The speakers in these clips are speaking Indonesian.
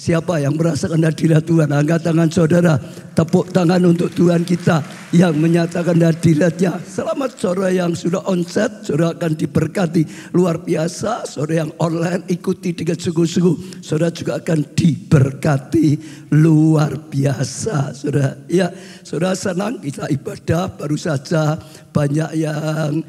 Siapa yang merasakan hadirat Tuhan? Angkat tangan saudara. Tepuk tangan untuk Tuhan kita yang menyatakan hadiratnya. Selamat saudara yang sudah onset, saudara akan diberkati luar biasa. Saudara yang online ikuti dengan sungguh-sungguh, saudara juga akan diberkati luar biasa. Saudara, ya, saudara senang kita ibadah baru saja banyak yang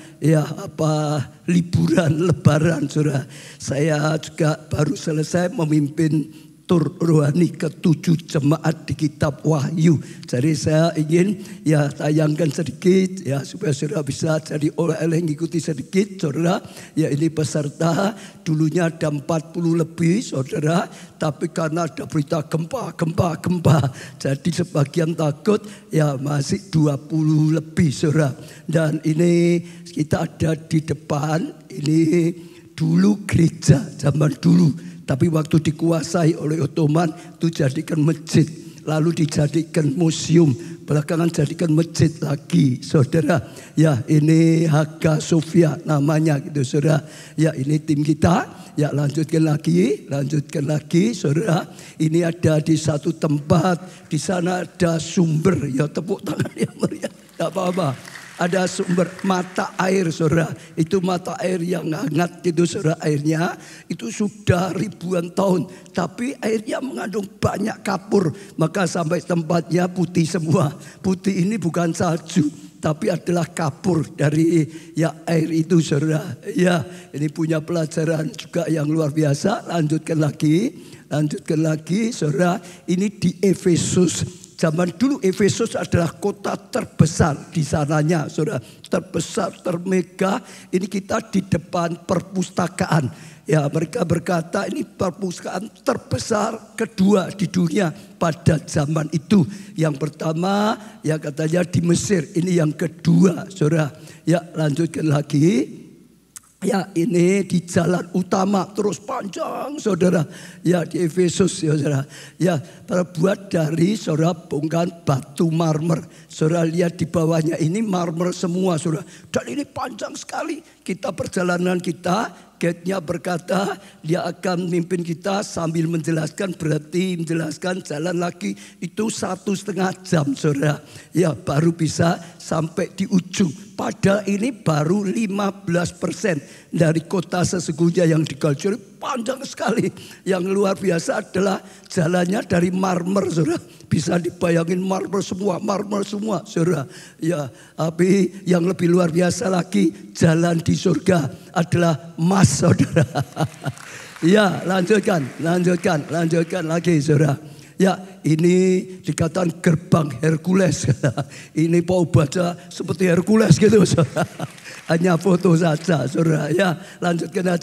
liburan lebaran, saudara. Saya juga baru selesai memimpin tur rohani ke-7 jemaat di kitab Wahyu. Jadi saya ingin tayangkan sedikit supaya saudara bisa jadi oleh-oleh ngikuti sedikit, saudara. Ya, ini peserta dulunya ada 40 lebih, saudara. Tapi karena ada berita gempa. Jadi sebagian takut masih 20 lebih, saudara. Dan ini kita ada di depan, ini dulu gereja zaman dulu. Tapi waktu dikuasai oleh Ottoman itu jadikan masjid. Lalu dijadikan museum. Belakangan jadikan masjid lagi, saudara. Ya, ini Hagia Sophia namanya gitu, saudara. Ya, ini tim kita. Ya, lanjutkan lagi, saudara. Ini ada di satu tempat. Di sana ada sumber. Ya, tepuk tangan yang meriah. Tidak apa-apa. Ada sumber mata air, saudara. Itu mata air yang hangat gitu, saudara. Airnya itu sudah ribuan tahun. Tapi airnya mengandung banyak kapur. Maka sampai tempatnya putih semua. Putih ini bukan salju, tapi adalah kapur dari air itu, saudara. Ya, ini punya pelajaran juga yang luar biasa. Lanjutkan lagi, saudara. Ini di Efesus. Zaman dulu Efesus adalah kota terbesar di sananya, saudara. Terbesar, termegah. Ini kita di depan perpustakaan. Ya, mereka berkata ini perpustakaan terbesar kedua di dunia pada zaman itu. Yang pertama katanya di Mesir. Ini yang kedua, saudara. Ya, lanjutkan lagi. Ya, ini di jalan utama terus panjang, saudara. Ya, di Efesus, ya, saudara. Ya, terbuat dari, saudara, bongkahan batu marmer. Saudara lihat di bawahnya ini marmer semua, saudara. Dan ini panjang sekali. Perjalanan kita, gate-nya berkata dia akan memimpin kita sambil menjelaskan, berarti menjelaskan jalan lagi itu 1,5 jam, saudara. Ya, baru bisa sampai di ujung. Padahal ini baru 15% dari kota sesungguhnya yang digalcur. Panjang sekali. Yang luar biasa adalah jalannya dari marmer, saudara. Bisa dibayangin marmer semua, saudara. Ya, tapi yang lebih luar biasa lagi, jalan di surga adalah emas, saudara. Ya, lanjutkan lagi, saudara. Ya, ini dikatakan gerbang Hercules. Ini mau baca seperti Hercules gitu, saudara. Hanya foto saja, saudara. Ya, lanjutkan.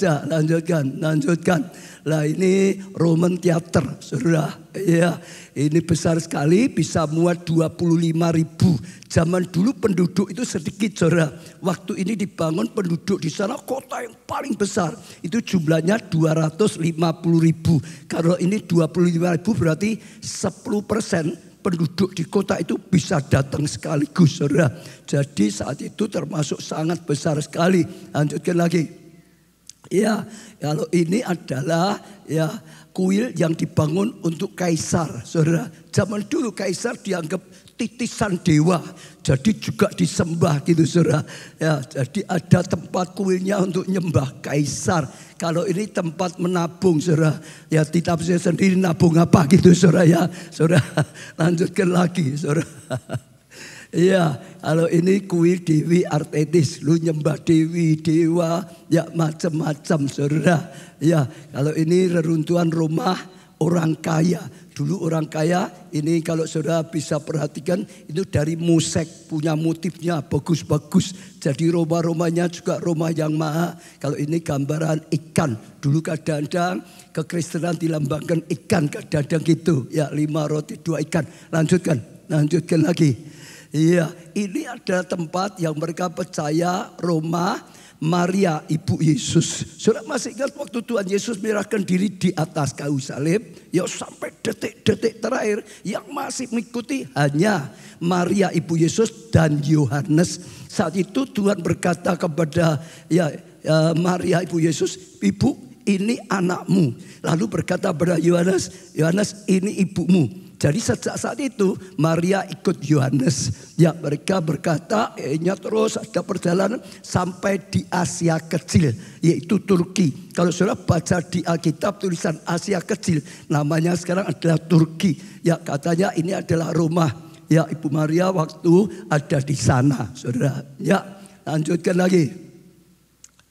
Lah, ini Roman Theater, saudara. Ya, ini besar sekali, bisa muat 25.000. Zaman dulu penduduk itu sedikit, saudara. Waktu ini dibangun penduduk di sana, kota yang paling besar. Itu jumlahnya 250.000. Kalau ini 25.000 berarti 10% penduduk di kota itu bisa datang sekaligus, saudara. Jadi saat itu termasuk sangat besar sekali. Lanjutkan lagi. Ya, kalau ini adalah kuil yang dibangun untuk kaisar, saudara. Zaman dulu kaisar dianggap titisan dewa, jadi juga disembah gitu, saudara. Ya, jadi ada tempat kuilnya untuk nyembah kaisar. Kalau ini tempat menabung, saudara. Ya, tidak bisa sendiri nabung apa gitu, saudara. Ya, saudara. Lanjutkan lagi, saudara. Iya, kalau ini kuil Dewi Artemis, lu nyembah dewi, dewa, ya macam-macam, saudara. Ya, kalau ini reruntuhan rumah orang kaya. Dulu orang kaya, ini kalau saudara bisa perhatikan, itu dari mosek, punya motifnya bagus-bagus. Jadi rumah-rumahnya juga rumah yang mahal. Kalau ini gambaran ikan. Dulu kadang-kadang kekristenan dilambangkan ikan, kadang-kadang gitu. Ya, 5 roti 2 ikan. Lanjutkan lagi. Iya, ini adalah tempat yang mereka percaya Roma Maria Ibu Yesus. Saudara masih ingat waktu Tuhan Yesus menyerahkan diri di atas kayu salib? Ya, sampai detik-detik terakhir yang masih mengikuti hanya Maria Ibu Yesus dan Yohanes. Saat itu Tuhan berkata kepada Maria Ibu Yesus, Ibu, ini anakmu. Lalu berkata kepada Yohanes, Yohanes ini ibumu. Jadi sejak saat itu Maria ikut Yohanes. Ya, mereka berkata, terus ada perjalanan sampai di Asia Kecil, yaitu Turki. Kalau saudara baca di Alkitab tulisan Asia Kecil, namanya sekarang adalah Turki. Ya, katanya ini adalah rumah ya Ibu Maria waktu ada di sana, saudara. Ya, lanjutkan lagi.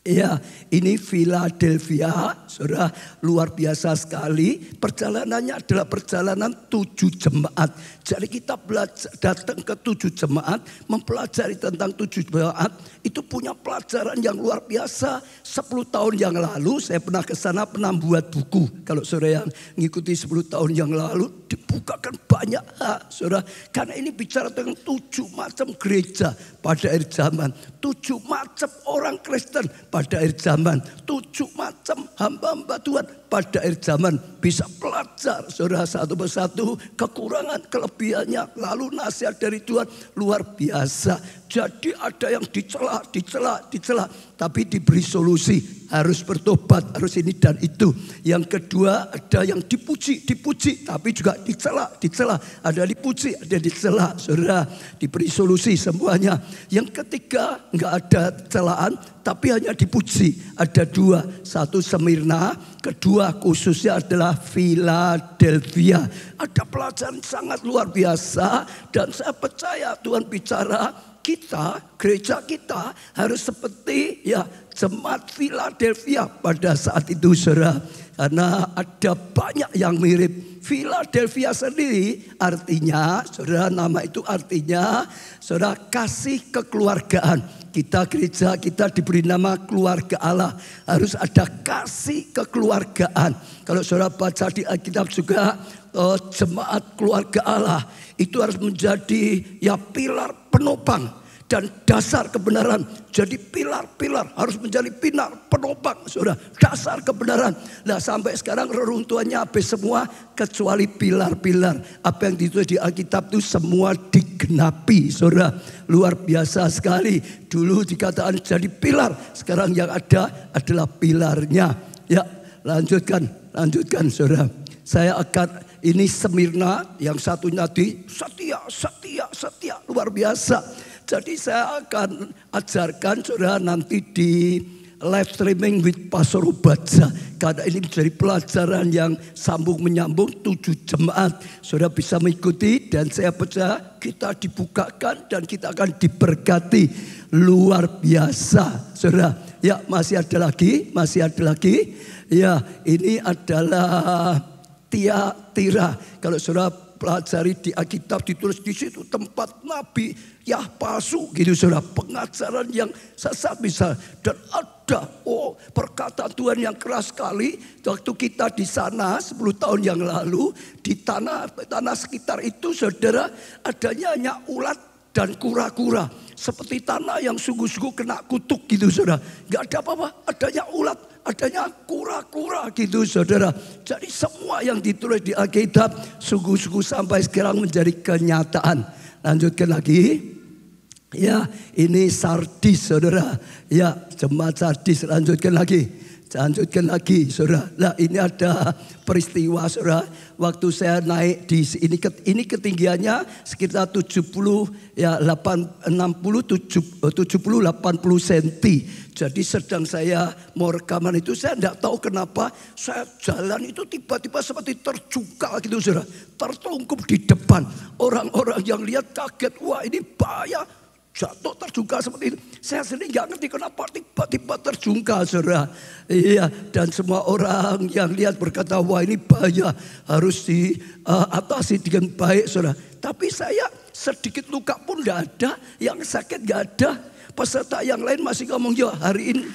Ya, ini Philadelphia, saudara, luar biasa sekali. Perjalanannya adalah perjalanan 7 jemaat. Jadi kita belajar, datang ke 7 jemaat, mempelajari tentang 7 jemaat. Itu punya pelajaran yang luar biasa. 10 tahun yang lalu saya pernah ke sana, pernah buat buku. Kalau saudara yang mengikuti 10 tahun yang lalu, dibukakan banyak hak, saudara. Karena ini bicara tentang 7 macam gereja pada akhir zaman. 7 macam orang Kristen pada akhir zaman. 7 macam hamba-hamba Tuhan pada akhir zaman. Bisa belajar saudara satu persatu kekurangan kelebihannya. Lalu nasihat dari Tuhan luar biasa. Jadi ada yang dicela. Tapi diberi solusi. Harus bertobat, harus ini dan itu. Yang kedua ada yang dipuji. Tapi juga dicela. Ada dipuji, ada dicela. Saudara, diberi solusi semuanya. Yang ketiga enggak ada celaan, tapi hanya dipuji. Ada 2, satu Smyrna, kedua khususnya adalah Philadelphia. Ada pelajaran sangat luar biasa dan saya percaya Tuhan bicara kita, gereja kita harus seperti ya jemaat Philadelphia pada saat itu, saudara. Karena ada banyak yang mirip. Philadelphia sendiri artinya, saudara, nama itu artinya, saudara, kasih kekeluargaan. Kita gereja, kita diberi nama keluarga Allah. Harus ada kasih kekeluargaan. Kalau saudara baca di Alkitab juga, jemaat keluarga Allah itu harus menjadi ya pilar penopang dan dasar kebenaran. Jadi pilar-pilar harus menjadi pilar penopang, saudara, dasar kebenaran. Nah, sampai sekarang reruntuhannya habis semua kecuali pilar-pilar. Apa yang ditulis di Alkitab itu semua digenapi, saudara. Luar biasa sekali. Dulu dikatakan jadi pilar, sekarang yang ada adalah pilarnya. Ya, lanjutkan, saudara. Saya akan ini Smyrna, yang satunya di setia, luar biasa. Jadi saya akan ajarkan saudara nanti di live streaming with Pastor Ubaja. Karena ini menjadi pelajaran yang sambung menyambung 7 jemaat. Saudara bisa mengikuti dan saya percaya kita dibukakan dan kita akan diberkati. Luar biasa, saudara. Ya, masih ada lagi. Ya, ini adalah Tiatira. Kalau saudara pelajari di Alkitab ditulis di situ tempat nabi ya palsu gitu, saudara, pengajaran yang sesat bisa. Dan ada perkataan Tuhan yang keras sekali. Waktu kita di sana 10 tahun yang lalu di tanah sekitar itu, saudara, adanya hanya ulat dan kura-kura. Seperti tanah yang sungguh-sungguh kena kutuk gitu, saudara. Gak ada apa-apa, adanya ulat, adanya kura-kura gitu, saudara. Jadi semua yang ditulis di Alkitab sungguh-sungguh sampai sekarang menjadi kenyataan. Lanjutkan lagi. Ya, ini Sardis, saudara. Ya, jemaat Sardis. Lanjutkan lagi, saudara. Nah, ini ada peristiwa, saudara. Waktu saya naik di ini ketinggiannya sekitar 70 ya 80 cm. Jadi sedang saya mau rekaman itu, saya tidak tahu kenapa saya jalan itu tiba-tiba seperti terjungkal gitu, saudara. Tertelungkup di depan. Orang-orang yang lihat kaget, wah ini bahaya. Jatuh terjungkal seperti itu. Saya sendiri nggak ngerti kenapa tiba-tiba terjungkal, saudara. Iya, dan semua orang yang lihat berkata, wah ini bahaya, harus diatasi dengan baik, saudara. Tapi saya sedikit luka pun nggak ada, yang sakit nggak ada. Peserta yang lain masih ngomong, ya hari ini.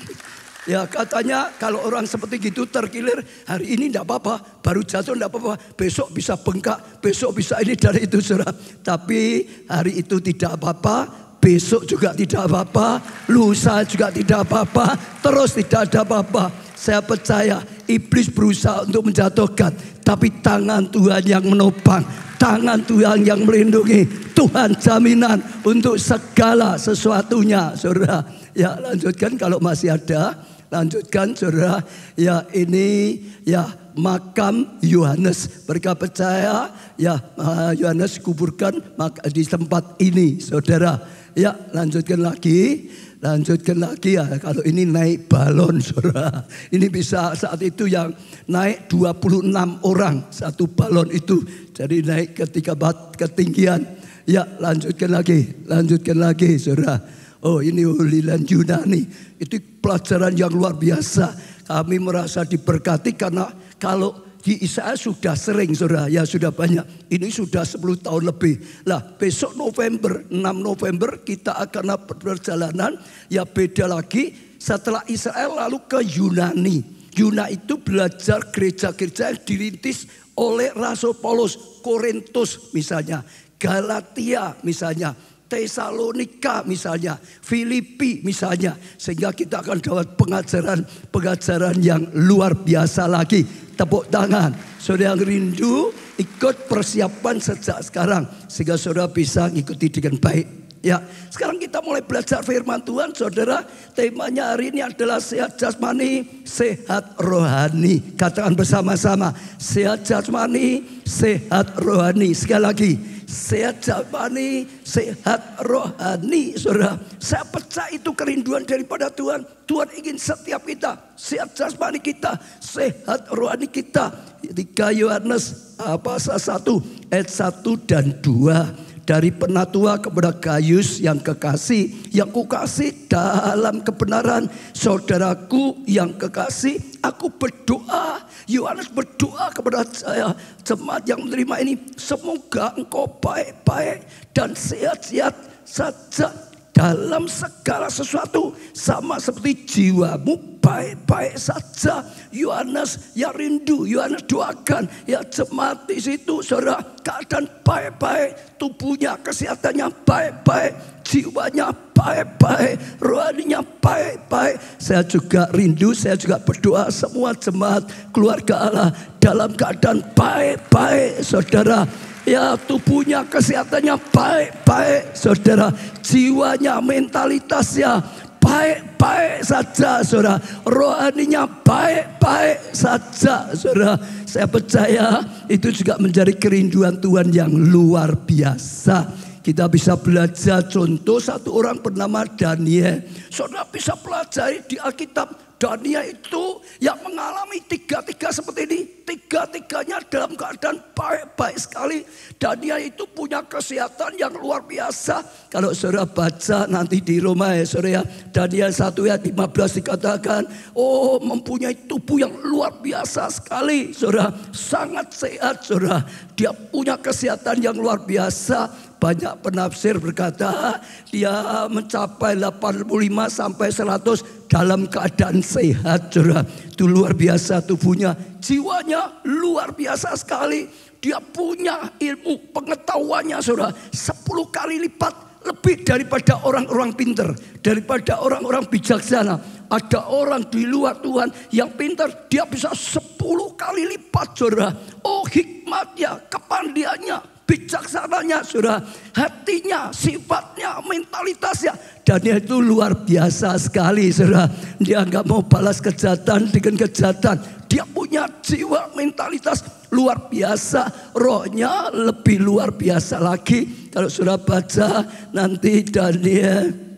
Ya katanya kalau orang seperti gitu terkilir, hari ini tidak apa-apa, baru jatuh tidak apa-apa, besok bisa bengkak, besok bisa ini dari itu, saudara. Tapi hari itu tidak apa-apa. Besok juga tidak apa-apa, lusa juga tidak apa-apa, terus tidak ada apa-apa. Saya percaya iblis berusaha untuk menjatuhkan, tapi tangan Tuhan yang menopang, tangan Tuhan yang melindungi, Tuhan jaminan untuk segala sesuatunya, saudara. Ya, lanjutkan kalau masih ada. lanjutkan saudara. Ya ini ya makam Yohanes. Mereka percaya ya Yohanes kuburkan di tempat ini saudara. Ya lanjutkan lagi ya. Kalau ini naik balon saudara. Ini bisa saat itu yang naik 26 orang satu balon itu. Jadi naik ketika ketinggian. Ya lanjutkan lagi saudara. Oh ini Holy Land Yunani. Itu pelajaran yang luar biasa. Kami merasa diberkati karena kalau di Israel sudah sering saudara, ya sudah banyak. Ini sudah 10 tahun lebih. Lah besok November, 6 November kita akan perjalanan. Ya beda lagi setelah Israel lalu ke Yunani. Yunani itu belajar gereja-gereja yang dirintis oleh Rasul Paulus. Korintus misalnya, Galatia misalnya, Tesalonika misalnya, Filipi misalnya. Sehingga kita akan dapat pengajaran yang luar biasa lagi. Tepuk tangan. Saudara yang rindu ikut persiapan sejak sekarang. Sehingga saudara bisa mengikuti dengan baik. Ya, sekarang kita mulai belajar firman Tuhan saudara. Temanya hari ini adalah sehat jasmani, sehat rohani. Katakan bersama-sama. Sehat jasmani, sehat rohani. Sekali lagi. Sehat jasmani, sehat rohani, saudara. Saya percaya itu kerinduan daripada Tuhan. Tuhan ingin setiap kita, sehat jasmani kita, sehat rohani kita. 3 Yohanes pasal 1 ayat 1 dan 2. Dari penatua kepada Gaius yang kekasih, yang kukasih dalam kebenaran, saudaraku yang kekasih, aku berdoa. Yohanes berdoa kepada saya, jemaat yang menerima ini, semoga engkau baik-baik dan sehat-sehat saja dalam segala sesuatu, sama seperti jiwamu baik-baik saja. Yohanes ya rindu, Yohanes doakan ya jemaat di situ saudara, keadaan baik-baik, tubuhnya kesehatannya baik-baik, jiwanya baik-baik, rohaninya baik-baik. Saya juga rindu, saya juga berdoa semua jemaat keluarga Allah dalam keadaan baik-baik saudara. Ya tubuhnya kesehatannya baik-baik saudara, jiwanya mentalitasnya baik-baik saja saudara, rohaninya baik-baik saja saudara. Saya percaya itu juga menjadi kerinduan Tuhan yang luar biasa. Kita bisa belajar contoh satu orang bernama Daniel. Saudara bisa pelajari di Alkitab. Daniel itu yang mengalami tiga-tiga seperti ini. Tiga-tiganya dalam keadaan baik-baik sekali. Daniel itu punya kesehatan yang luar biasa. Kalau saudara baca nanti di Roma ya saudara, Daniel 1 ayat 15 dikatakan, oh mempunyai tubuh yang luar biasa sekali saudara. Sangat sehat saudara. Dia punya kesehatan yang luar biasa. Banyak penafsir berkata dia mencapai 85 sampai 100 dalam keadaan sehat saudara. Itu luar biasa tubuhnya. Jiwanya luar biasa sekali. Dia punya ilmu pengetahuannya saudara 10 kali lipat lebih daripada orang-orang pintar, daripada orang-orang bijaksana. Ada orang di luar Tuhan yang pintar, dia bisa 10 kali lipat saudara. Oh hikmatnya, kepandiannya, bijaksananya saudara, hatinya, sifatnya, mentalitasnya. Daniel itu luar biasa sekali saudara. Dia nggak mau balas kejahatan dengan kejahatan. Dia punya jiwa mentalitas luar biasa. Rohnya lebih luar biasa lagi. Kalau saudara baca nanti Daniel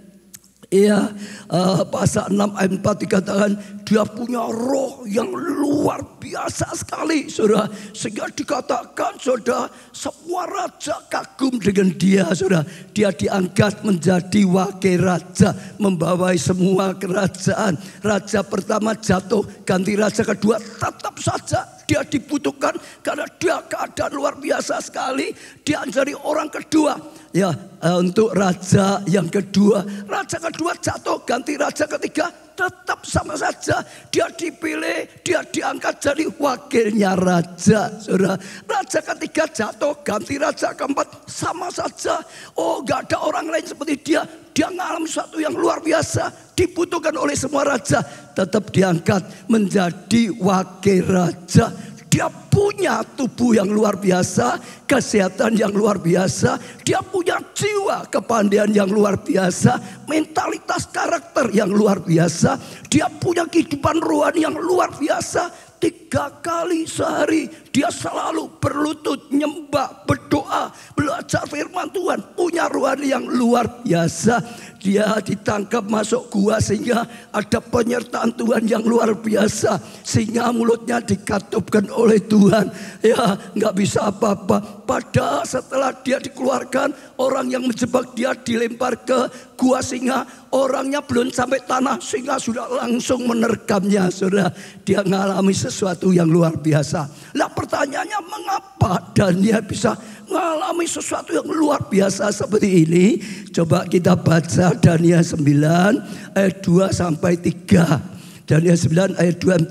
pasal 6 ayat 4 dikatakan dia punya roh yang luar biasa sekali saudara. Sehingga dikatakan saudara, semua raja kagum dengan dia saudara. Dia diangkat menjadi wakil raja, membawai semua kerajaan. Raja pertama jatuh, ganti raja kedua, tetap saja dia dibutuhkan karena dia keadaan luar biasa sekali. Dia menjadi orang kedua. Ya, untuk raja yang kedua, raja kedua jatuh, ganti raja ketiga, tetap sama saja. Dia dipilih, dia diangkat jadi wakilnya raja. Saudara, raja ketiga jatuh, ganti raja keempat, sama saja. Oh, gak ada orang lain seperti dia. Dia mengalami sesuatu yang luar biasa, dibutuhkan oleh semua raja. Tetap diangkat menjadi wakil raja. Dia punya tubuh yang luar biasa, kesehatan yang luar biasa. Dia punya jiwa kepandaian yang luar biasa, mentalitas karakter yang luar biasa. Dia punya kehidupan rohani yang luar biasa. 3 kali sehari dia selalu berlutut, nyembah, berdoa, belajar firman Tuhan. Punya rohani yang luar biasa. Dia ditangkap masuk gua sehingga ada penyertaan Tuhan yang luar biasa. Sehingga mulutnya dikatupkan oleh Tuhan. Ya gak bisa apa-apa. Padahal setelah dia dikeluarkan, orang yang menjebak dia dilempar ke gua singa. Orangnya belum sampai tanah, singa sudah langsung menerkamnya. Saudara, dia mengalami sesuatu yang luar biasa. Lah pertanyaannya, mengapa Daniel bisa mengalami sesuatu yang luar biasa seperti ini? Coba kita baca Daniel 9 ayat 2 sampai 3. Daniel 9 ayat 2 dan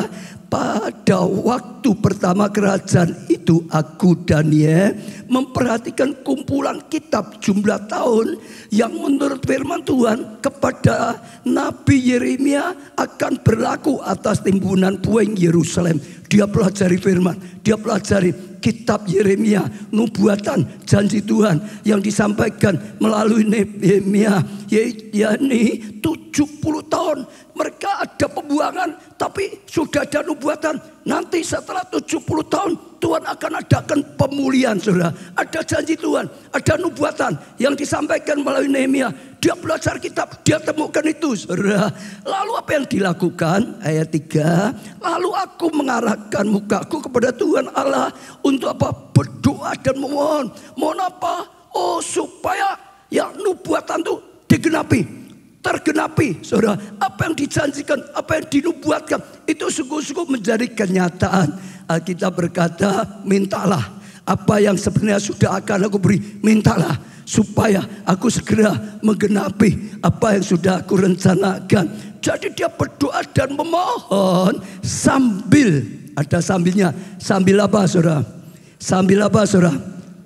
3. Pada waktu pertama kerajaan itu, aku Daniel memperhatikan kumpulan kitab jumlah tahun yang menurut firman Tuhan kepada Nabi Yeremia akan berlaku atas timbunan puing Yerusalem. Dia pelajari firman, dia pelajari kitab Yeremia, nubuatan, janji Tuhan yang disampaikan melalui Yeremia, yakni 70 tahun. Mereka ada pembuangan, tapi sudah ada nubuatan. Nanti setelah 70 tahun Tuhan akan adakan pemulihan, saudara. Ada janji Tuhan, ada nubuatan yang disampaikan melalui Nehemia. Dia belajar kitab, dia temukan itu, saudara. Lalu apa yang dilakukan? Ayat 3. Lalu aku mengarahkan mukaku kepada Tuhan Allah untuk apa? Berdoa dan memohon. Mohon apa? Oh, supaya yang nubuatan itu digenapi. Tergenapi, saudara. Apa yang dijanjikan, apa yang dinubuatkan, itu sungguh-sungguh menjadi kenyataan. Alkitab berkata, mintalah apa yang sebenarnya sudah akan aku beri. Mintalah supaya aku segera menggenapi apa yang sudah aku rencanakan. Jadi dia berdoa dan memohon sambil, ada sambilnya. Sambil apa, saudara? Sambil apa, saudara?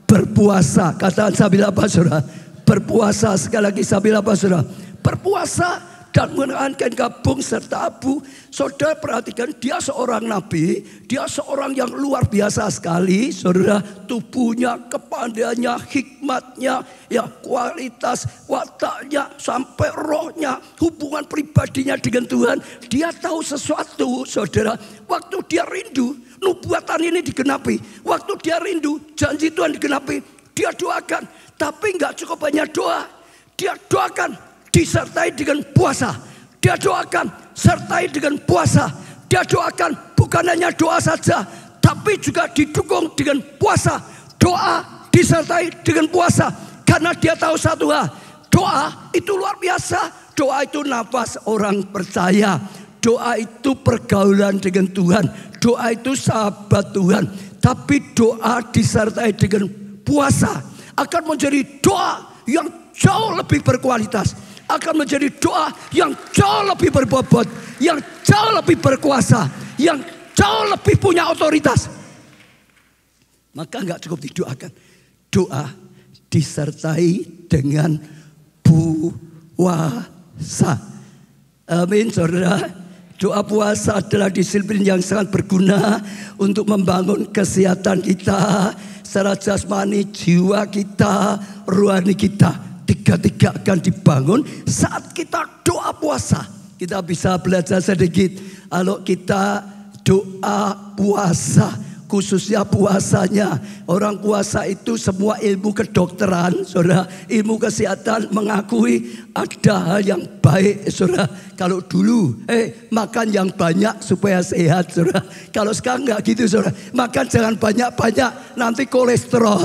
Berpuasa. Katakan sambil apa, saudara? Berpuasa. Sekali lagi, sambil apa, saudara? Berpuasa dan mengenakan gabung serta abu. Saudara perhatikan, dia seorang nabi, dia seorang yang luar biasa sekali. Saudara, tubuhnya, kepandaiannya, hikmatnya, ya kualitas wataknya, sampai rohnya, hubungan pribadinya dengan Tuhan. Dia tahu sesuatu, saudara. Waktu dia rindu, nubuatan ini digenapi. Waktu dia rindu, janji Tuhan digenapi. Dia doakan, tapi nggak cukup hanya doa. Dia doakan disertai dengan puasa. Dia doakan sertai dengan puasa. Dia doakan bukan hanya doa saja, tapi juga didukung dengan puasa. Doa disertai dengan puasa. Karena dia tahu satu hal, doa itu luar biasa. Doa itu nafas orang percaya. Doa itu pergaulan dengan Tuhan. Doa itu sahabat Tuhan. Tapi doa disertai dengan puasa akan menjadi doa yang jauh lebih berkualitas. Akan menjadi doa yang jauh lebih berbobot, yang jauh lebih berkuasa, yang jauh lebih punya otoritas. Maka nggak cukup didoakan, doa disertai dengan puasa. Amin, saudara. Doa puasa adalah disiplin yang sangat berguna untuk membangun kesehatan kita secara jasmani, jiwa kita, rohani kita. Tiga-tiga akan dibangun saat kita doa puasa. Kita bisa belajar sedikit. Kalau kita doa puasa, khususnya puasanya, orang puasa itu semua ilmu kedokteran, saudara, ilmu kesehatan mengakui ada hal yang baik, saudara. Kalau dulu makan yang banyak supaya sehat, saudara. Kalau sekarang nggak gitu, saudara. Makan jangan banyak-banyak, nanti kolesterol.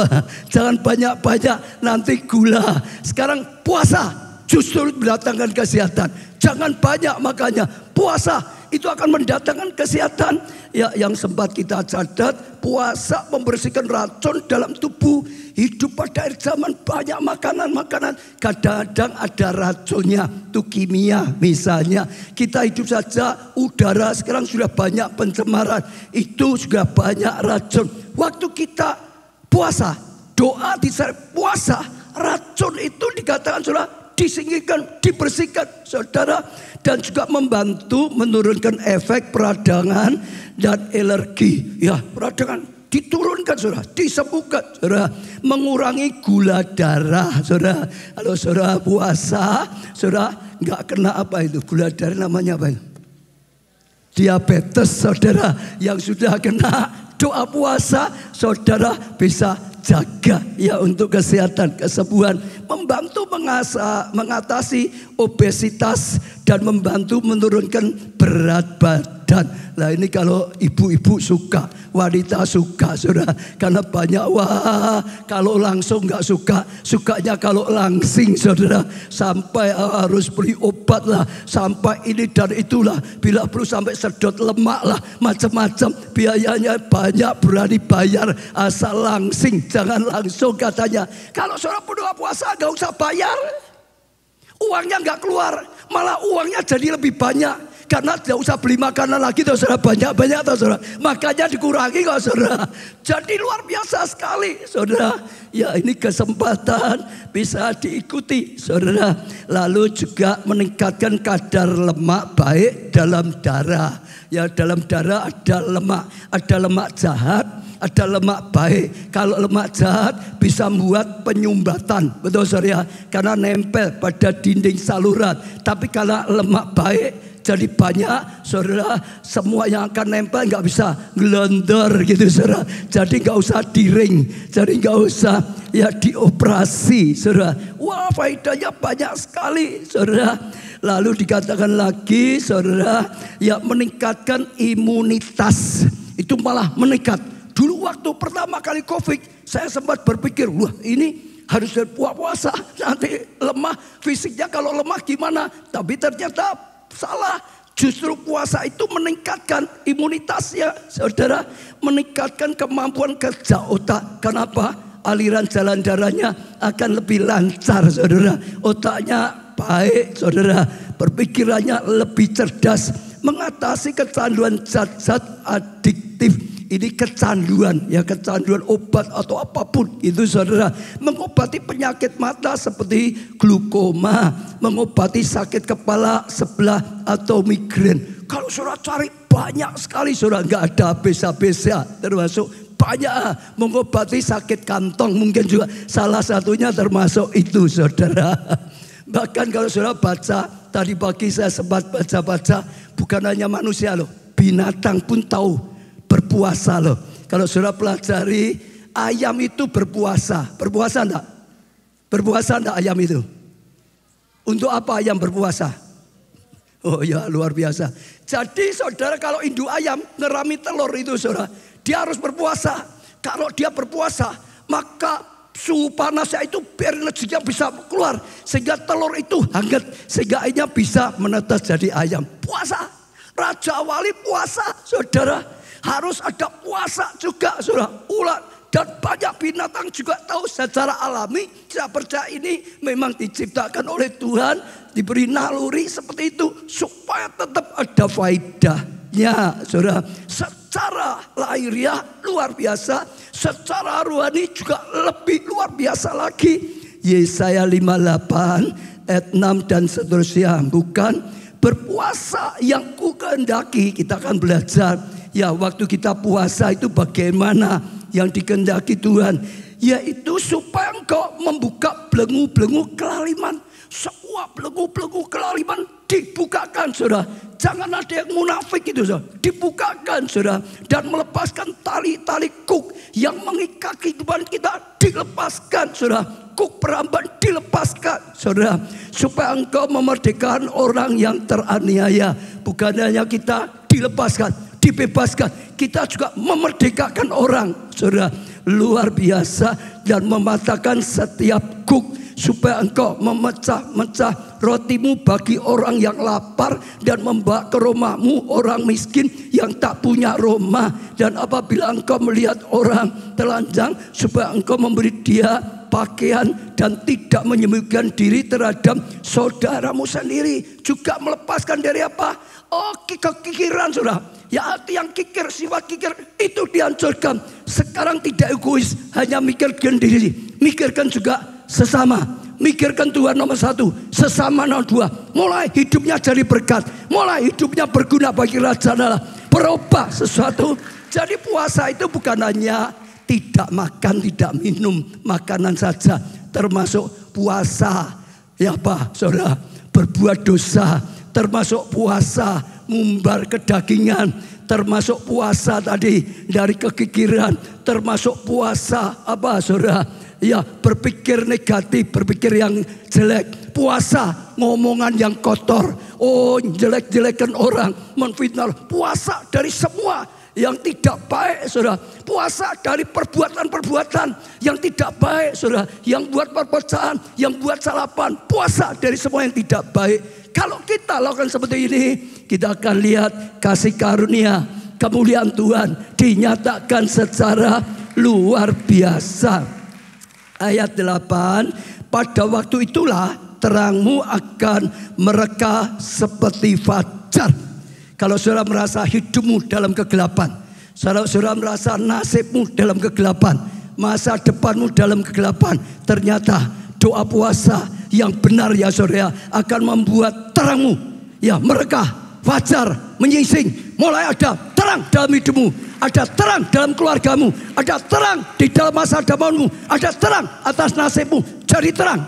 Jangan banyak-banyak, nanti gula. Sekarang puasa justru mendatangkan kesehatan. Jangan banyak makannya, puasa itu akan mendatangkan kesehatan. Ya, yang sempat kita catat, puasa membersihkan racun dalam tubuh. Hidup pada akhir zaman banyak makanan-makanan, kadang-kadang ada racunnya, itu kimia misalnya. Kita hidup saja, udara sekarang sudah banyak pencemaran, itu juga banyak racun. Waktu kita puasa, doa di saat puasa, racun itu dikatakan sudah disingkirkan, dibersihkan, saudara. Dan juga membantu menurunkan efek peradangan dan alergi. Ya, peradangan diturunkan, saudara, disembuhkan, saudara. Mengurangi gula darah, saudara. Kalau saudara puasa, saudara nggak kena apa itu, gula darah namanya apa itu? Diabetes, saudara. Yang sudah kena doa puasa, saudara bisa jaga ya untuk kesehatan, kesembuhan, membantu mengatasi obesitas dan membantu menurunkan berat badan. Nah ini kalau ibu-ibu suka, wanita suka, saudara, karena banyak kalau langsung nggak suka, sukanya kalau langsing, saudara, sampai harus beli obat lah, sampai ini dan itulah, bila perlu sampai sedot lemak lah, macam-macam, biayanya banyak, berani bayar asal langsing, jangan langsung katanya. Kalau saudara berdoa puasa nggak usah bayar, uangnya nggak keluar, malah uangnya jadi lebih banyak. Karena tidak usah beli makanan lagi, tahu saudara, banyak-banyak, tahu saudara. Makanya dikurangi kok, saudara. Jadi luar biasa sekali, saudara. Ya ini kesempatan bisa diikuti, saudara. Lalu juga meningkatkan kadar lemak baik dalam darah. Ya dalam darah ada lemak jahat, ada lemak baik. Kalau lemak jahat bisa membuat penyumbatan, betul saudara, karena nempel pada dinding saluran. Tapi kalau lemak baik jadi banyak, saudara, semua yang akan nempel nggak bisa ngelondor gitu, saudara. Jadi nggak usah diring, jadi nggak usah ya dioperasi, saudara. Wah, faedahnya banyak sekali, saudara. Lalu dikatakan lagi, saudara, ya meningkatkan imunitas. Itu malah meningkat. Dulu waktu pertama kali COVID, saya sempat berpikir, wah ini harus puasa, nanti lemah fisiknya, kalau lemah gimana? Tapi ternyata salah. Justru puasa itu meningkatkan imunitasnya, saudara. Meningkatkan kemampuan kerja otak. Kenapa? Aliran jalan darahnya akan lebih lancar, saudara. Otaknya baik, saudara. Berpikirannya lebih cerdas. Mengatasi kecanduan zat-zat adiktif. Ini kecanduan, ya kecanduan obat atau apapun itu, saudara. Mengobati penyakit mata seperti glukoma, mengobati sakit kepala sebelah atau migrain. Kalau saudara cari banyak sekali, saudara, nggak ada habis-habisnya. Termasuk banyak mengobati sakit kantong, mungkin juga salah satunya termasuk itu, saudara. Bahkan kalau saudara baca, tadi pagi saya sempat baca-baca, bukan hanya manusia loh, binatang pun tahu berpuasa loh. Kalau saudara pelajari, ayam itu berpuasa. Berpuasa enggak? Berpuasa enggak ayam itu? Untuk apa ayam berpuasa? Oh ya, luar biasa. Jadi saudara, kalau induk ayam ngerami telur itu, saudara, dia harus berpuasa. Kalau dia berpuasa, maka suhu panasnya itu biar energinya bisa keluar, sehingga telur itu hangat, sehingga ayamnya bisa menetas jadi ayam. Puasa. Raja Wali puasa, saudara. Harus ada puasa juga, saudara. Ulat dan banyak binatang juga tahu secara alami. Saya percaya ini memang diciptakan oleh Tuhan, diberi naluri seperti itu supaya tetap ada faedahnya, saudara. Secara lahiriah luar biasa, secara rohani juga lebih luar biasa lagi. Yesaya 58 ayat 6 dan seterusnya. Bukan berpuasa yang ku kehendaki, kita akan belajar. Ya, waktu kita puasa itu bagaimana yang dikehendaki Tuhan, yaitu supaya engkau membuka belenggu-belenggu kelaliman. Semua belenggu-belenggu kelaliman dibukakan, saudara. Jangan ada yang munafik itu, saudara. Dibukakan, saudara. Dan melepaskan tali-tali kuk yang mengikat kehidupan kita, dilepaskan, saudara. Kuk peramban dilepaskan, saudara. Supaya engkau memerdekakan orang yang teraniaya. Bukan hanya kita dilepaskan, dibebaskan, kita juga memerdekakan orang, saudara. Luar biasa. Dan mematahkan setiap kuk, supaya engkau memecah-mecah rotimu bagi orang yang lapar, dan membawa ke rumahmu orang miskin yang tak punya rumah. Dan apabila engkau melihat orang telanjang, supaya engkau memberi dia pakaian, dan tidak menyembunyikan diri terhadap saudaramu sendiri. Juga melepaskan dari apa? Oh, kekikiran, saudara. Ya, hati yang kikir, sifat kikir itu dihancurkan. Sekarang tidak egois, hanya mikirkan diri, mikirkan juga sesama, mikirkan Tuhan nomor 1, sesama nomor 2. Mulai hidupnya jadi berkat, mulai hidupnya berguna bagi Raja Allah, berubah sesuatu. Jadi puasa itu bukan hanya tidak makan, tidak minum makanan saja, termasuk puasa ya Pak Saudara, berbuat dosa, termasuk puasa ngumbar kedagingan, termasuk puasa tadi dari kekikiran, termasuk puasa apa Saudara? Ya, berpikir negatif, berpikir yang jelek, puasa ngomongan yang kotor, jelek-jelekan orang, menfitnah, puasa dari semua yang tidak baik Saudara, puasa dari perbuatan-perbuatan yang tidak baik Saudara, yang buat perpecahan, yang buat salapan, puasa dari semua yang tidak baik. Kalau kita lakukan seperti ini, kita akan lihat kasih karunia, kemuliaan Tuhan dinyatakan secara luar biasa. Ayat 8, pada waktu itulah terangmu akan mereka seperti fajar. Kalau saudara merasa hidupmu dalam kegelapan, saudara merasa nasibmu dalam kegelapan, masa depanmu dalam kegelapan, ternyata doa puasa yang benar ya saudara akan membuat terangmu ya mereka fajar menyingsing. Mulai ada terang dalam hidupmu, ada terang dalam keluargamu, ada terang di dalam masa depanmu, ada terang atas nasibmu, jadi terang.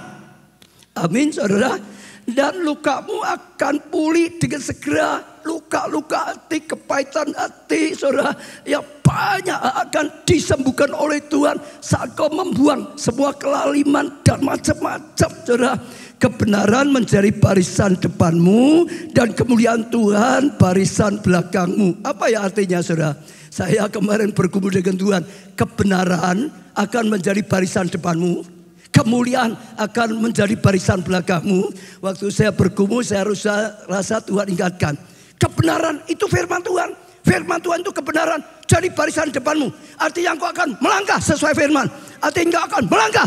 Amin saudara. Dan lukamu akan pulih dengan segera. Luka-luka hati, kepahitan hati saudara yang banyak akan disembuhkan oleh Tuhan saat kau membuang semua kelaliman dan macam-macam saudara. Kebenaran menjadi barisan depanmu dan kemuliaan Tuhan barisan belakangmu. Apa ya artinya saudara? Saya kemarin bergumul dengan Tuhan. Kebenaran akan menjadi barisan depanmu, kemuliaan akan menjadi barisan belakangmu. Waktu saya bergumul, saya rasa Tuhan ingatkan, kebenaran itu firman Tuhan. Firman Tuhan itu kebenaran, jadi barisan depanmu. Artinya engkau akan melangkah sesuai firman. Artinya engkau akan melangkah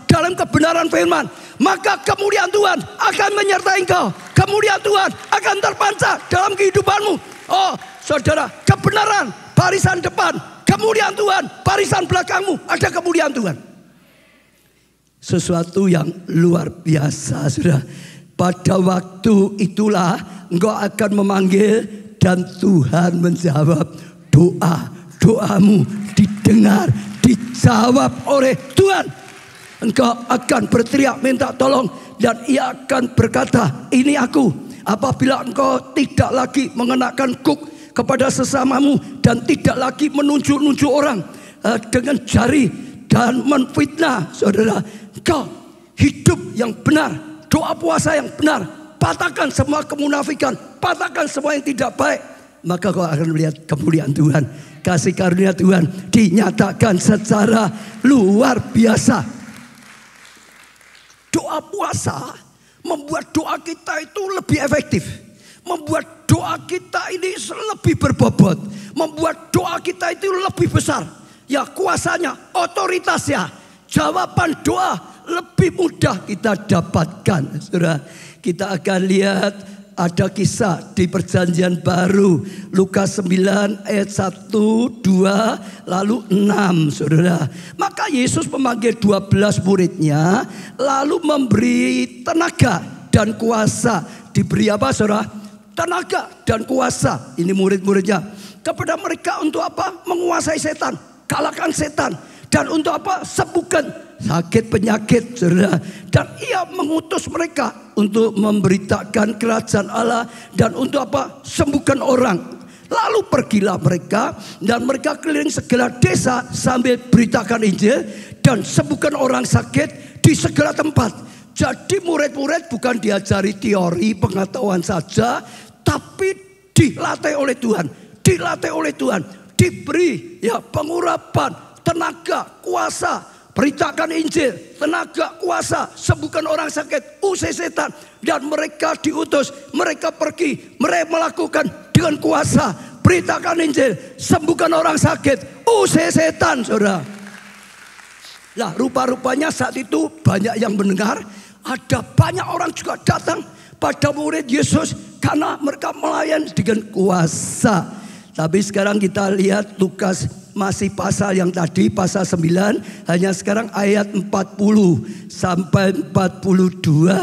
dalam kebenaran firman. Maka kemuliaan Tuhan akan menyertai engkau. Kemuliaan Tuhan akan terpancar dalam kehidupanmu. Oh saudara, kebenaran barisan depan, kemuliaan Tuhan barisan belakangmu. Ada kemuliaan Tuhan. Sesuatu yang luar biasa saudara. Pada waktu itulah engkau akan memanggil dan Tuhan menjawab doamu didengar, dijawab oleh Tuhan. Engkau akan berteriak minta tolong dan ia akan berkata, ini aku. Apabila engkau tidak lagi mengenakan kuk kepada sesamamu dan tidak lagi menunjuk-nunjuk orang dengan jari dan menfitnah saudara, engkau hidup yang benar, doa puasa yang benar, patahkan semua kemunafikan, patahkan semua yang tidak baik, maka kau akan melihat kemuliaan Tuhan. Kasih karunia Tuhan dinyatakan secara luar biasa. Doa puasa membuat doa kita itu lebih efektif, membuat doa kita ini lebih berbobot, membuat doa kita itu lebih besar. Ya kuasanya, otoritasnya, jawaban doa lebih mudah kita dapatkan. Saudara, kita akan lihat ada kisah di Perjanjian Baru, Lukas 9 ayat 1, 2, lalu 6 saudara. Maka Yesus memanggil 12 muridnya, lalu memberi tenaga dan kuasa. Diberi apa saudara? Tenaga dan kuasa. Ini murid-muridnya. Kepada mereka untuk apa? Menguasai setan, kalahkan setan. Dan untuk apa? Sembuhkan sakit penyakit saudara. Dan ia mengutus mereka untuk memberitakan kerajaan Allah. Dan untuk apa? Sembuhkan orang. Lalu pergilah mereka dan mereka keliling segala desa sambil beritakan Injil dan sembuhkan orang sakit di segala tempat. Jadi murid-murid bukan diajari teori pengetahuan saja, tapi dilatih oleh Tuhan, dilatih oleh Tuhan, diberi ya pengurapan, tenaga, kuasa, beritakan Injil, tenaga, kuasa, sembuhkan orang sakit, usir setan. Dan mereka diutus, mereka pergi, mereka melakukan dengan kuasa, beritakan Injil, sembuhkan orang sakit, usir setan saudara. Nah rupa-rupanya saat itu banyak yang mendengar, ada banyak orang juga datang pada murid Yesus karena mereka melayani dengan kuasa. Tapi sekarang kita lihat Lukas masih pasal yang tadi, pasal 9, hanya sekarang ayat 40 sampai 42.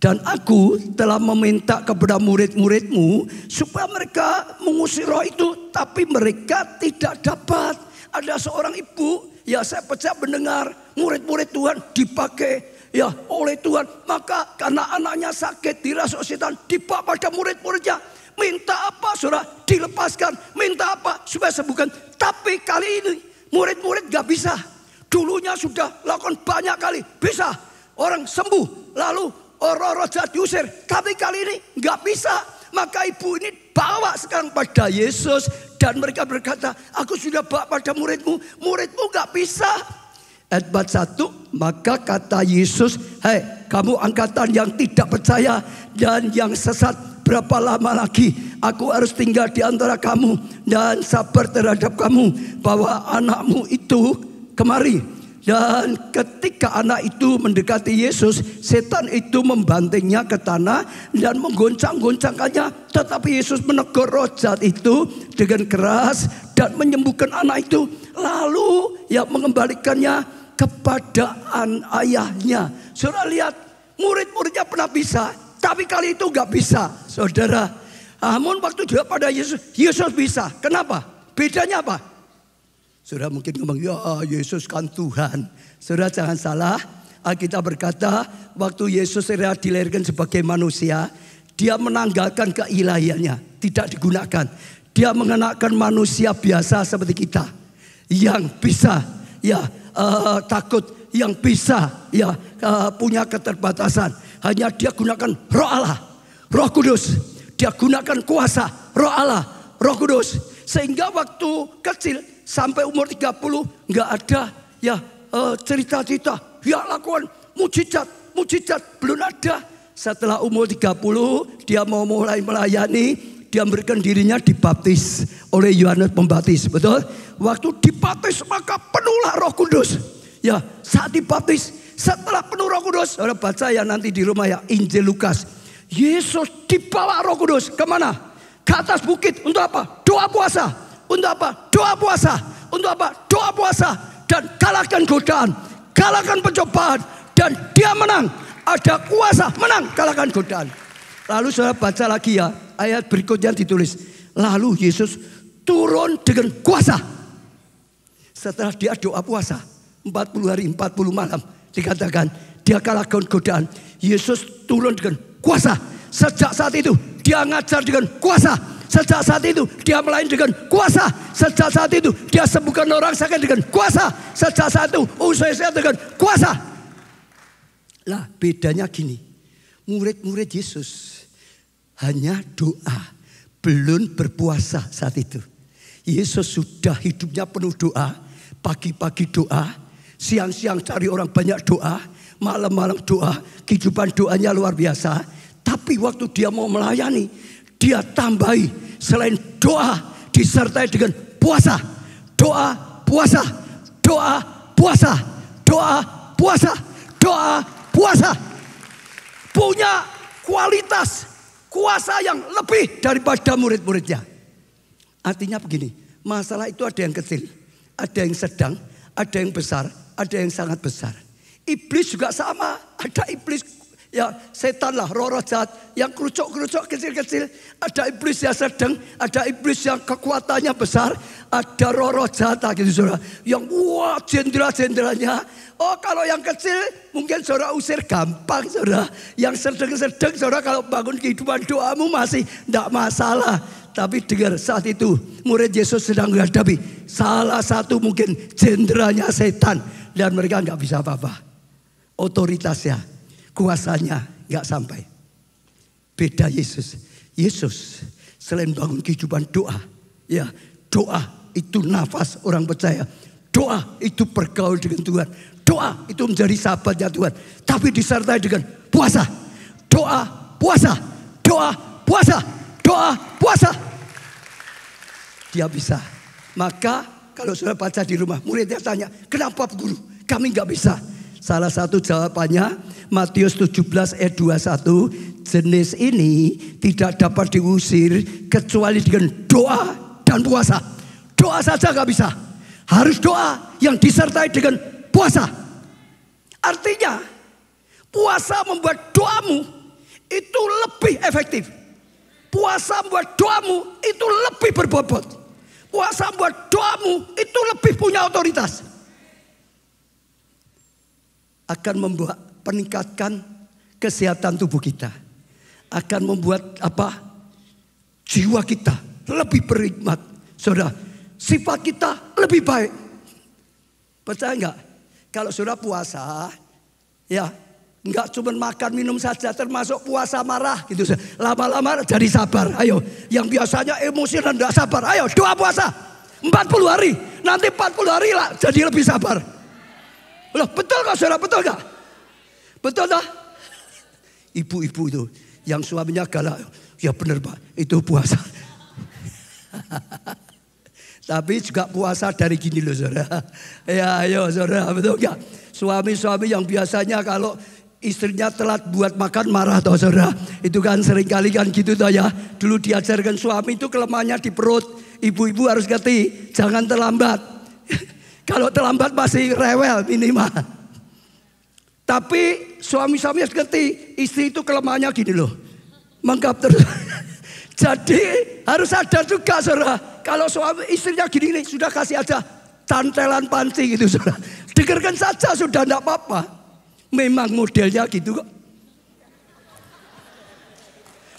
Dan aku telah meminta kepada murid-muridmu supaya mereka mengusir roh itu, tapi mereka tidak dapat. Ada seorang ibu, ya saya percaya mendengar murid-murid Tuhan dipakai ya oleh Tuhan. Maka karena anaknya sakit dirasuki setan, dibawa pada murid-muridnya. Minta apa saudara? Dilepaskan. Minta apa? Supaya sembuhkan. Tapi kali ini murid-murid gak bisa. Dulunya sudah lakukan banyak kali. Bisa. Orang sembuh. Lalu roh-roh jahat diusir. Tapi kali ini gak bisa. Maka ibu ini bawa sekarang pada Yesus. Dan mereka berkata, aku sudah bawa pada muridmu. Muridmu gak bisa. Ayat 41, maka kata Yesus, hei kamu angkatan yang tidak percaya dan yang sesat. Berapa lama lagi aku harus tinggal di antara kamu dan sabar terhadap kamu bahwa anakmu itu kemari. Dan ketika anak itu mendekati Yesus, setan itu membantingnya ke tanah dan menggoncang-goncangkannya. Tetapi Yesus menegur roh jahat itu dengan keras dan menyembuhkan anak itu. Lalu mengembalikannya kepada ayahnya. Saudara lihat, murid-muridnya pernah bisa, tapi kali itu gak bisa, saudara. Namun waktu dia pada Yesus, Yesus bisa. Kenapa? Bedanya apa? Saudara mungkin ngomong, ya Yesus kan Tuhan. Saudara jangan salah. Alkitab berkata, waktu Yesus dilahirkan sebagai manusia, dia menanggalkan keilahiannya, tidak digunakan. Dia mengenakan manusia biasa seperti kita, yang bisa, takut, yang bisa, punya keterbatasan. Hanya dia gunakan roh Allah, roh kudus. Dia gunakan kuasa roh Allah, roh kudus. Sehingga waktu kecil sampai umur 30 gak ada cerita-cerita. Dia lakukan mujizat belum ada. Setelah umur 30 dia mau mulai melayani. Dia memberikan dirinya dibaptis oleh Yohanes Pembaptis. Betul? Waktu dibaptis maka penuhlah roh kudus. Ya, saat dibaptis, setelah penuh roh kudus, saudara baca ya nanti di rumah ya, Injil Lukas. Yesus dibawa roh kudus kemana? Ke atas bukit. Untuk apa? Doa puasa. Untuk apa? Doa puasa. Untuk apa? Doa puasa. Dan kalahkan godaan, kalahkan pencobaan. Dan dia menang. Ada kuasa menang, kalahkan godaan. Lalu saudara baca lagi ya, ayat berikutnya ditulis. Lalu Yesus turun dengan kuasa. Setelah dia doa puasa 40 hari 40 malam, dikatakan dia kalahkan godaan. Yesus turun dengan kuasa. Sejak saat itu dia ngajar dengan kuasa. Sejak saat itu dia melayani dengan kuasa. Sejak saat itu dia sembuhkan orang sakit dengan kuasa. Sejak saat itu usai sehat dengan kuasa. Lah bedanya gini, murid-murid Yesus hanya doa, belum berpuasa saat itu. Yesus sudah hidupnya penuh doa, pagi-pagi doa, siang-siang cari orang banyak doa, malam-malam doa, kehidupan doanya luar biasa. Tapi waktu dia mau melayani, dia tambahi selain doa disertai dengan puasa. Doa, puasa, doa, puasa, doa, puasa, doa, puasa. Punya kualitas kuasa yang lebih daripada murid-muridnya. Artinya begini, masalah itu ada yang kecil, ada yang sedang, ada yang besar, ada yang sangat besar. Iblis juga sama, ada iblis ya setan lah, roh-roh jahat yang kerucuk-kerucuk kecil-kecil. Ada iblis yang sedang, ada iblis yang kekuatannya besar, ada roh-roh jahat gitu saudara, yang wah jenderal-jenderalnya. Oh kalau yang kecil mungkin saudara usir gampang saudara. Yang sedang-sedang saudara kalau bangun kehidupan doamu masih tidak masalah. Tapi dengar saat itu murid Yesus sedang menghadapi salah satu mungkin jenderalnya setan. Dan mereka nggak bisa apa-apa. Otoritasnya, kuasanya nggak sampai. Beda Yesus. Yesus selain bangun kehidupan doa. Ya doa itu nafas orang percaya. Doa itu bergaul dengan Tuhan. Doa itu menjadi sahabatnya Tuhan. Tapi disertai dengan puasa. Doa, puasa. Doa, puasa. Doa, puasa. Dia bisa. Maka kalau sudah baca di rumah, muridnya tanya, kenapa guru? Kami nggak bisa. Salah satu jawabannya Matius 17 ayat 21. jenis ini tidak dapat diusir kecuali dengan doa dan puasa. Doa saja gak bisa. Harus doa yang disertai dengan puasa. Artinya puasa membuat doamu itu lebih efektif. Puasa membuat doamu itu lebih berbobot. Puasa membuat doamu itu lebih punya otoritas. Akan membuat peningkatkan kesehatan tubuh kita. Akan membuat jiwa kita lebih berhikmat. Saudara, sifat kita lebih baik. Percaya enggak? Kalau saudara puasa, ya enggak cuma makan minum saja, termasuk puasa marah gitu. Lama-lama jadi sabar. Ayo, yang biasanya emosi dan enggak sabar, ayo doa puasa 40 hari. Nanti 40 hari lah jadi lebih sabar. Loh, betul gak saudara? Betul gak? Betul tak? Ibu-ibu itu yang suaminya galak, ya benar Pak, itu puasa. Tapi juga puasa dari gini loh saudara. Ya ayo saudara, betul gak? Suami-suami yang biasanya kalau istrinya telat buat makan marah toh saudara. Itu kan seringkali kan gitu toh ya. Dulu diajarkan suami itu kelemahannya di perut. Ibu-ibu harus ngerti, jangan terlambat. Kalau terlambat masih rewel minimal. Tapi suami-suami harus ngerti, istri itu kelemahannya gini loh. Mengkap terus. Jadi harus ada juga saudara. Kalau suami istrinya gini nih, sudah kasih aja cantelan panci gitu saudara. Dengarkan saja sudah enggak apa-apa. Memang modelnya gitu kok.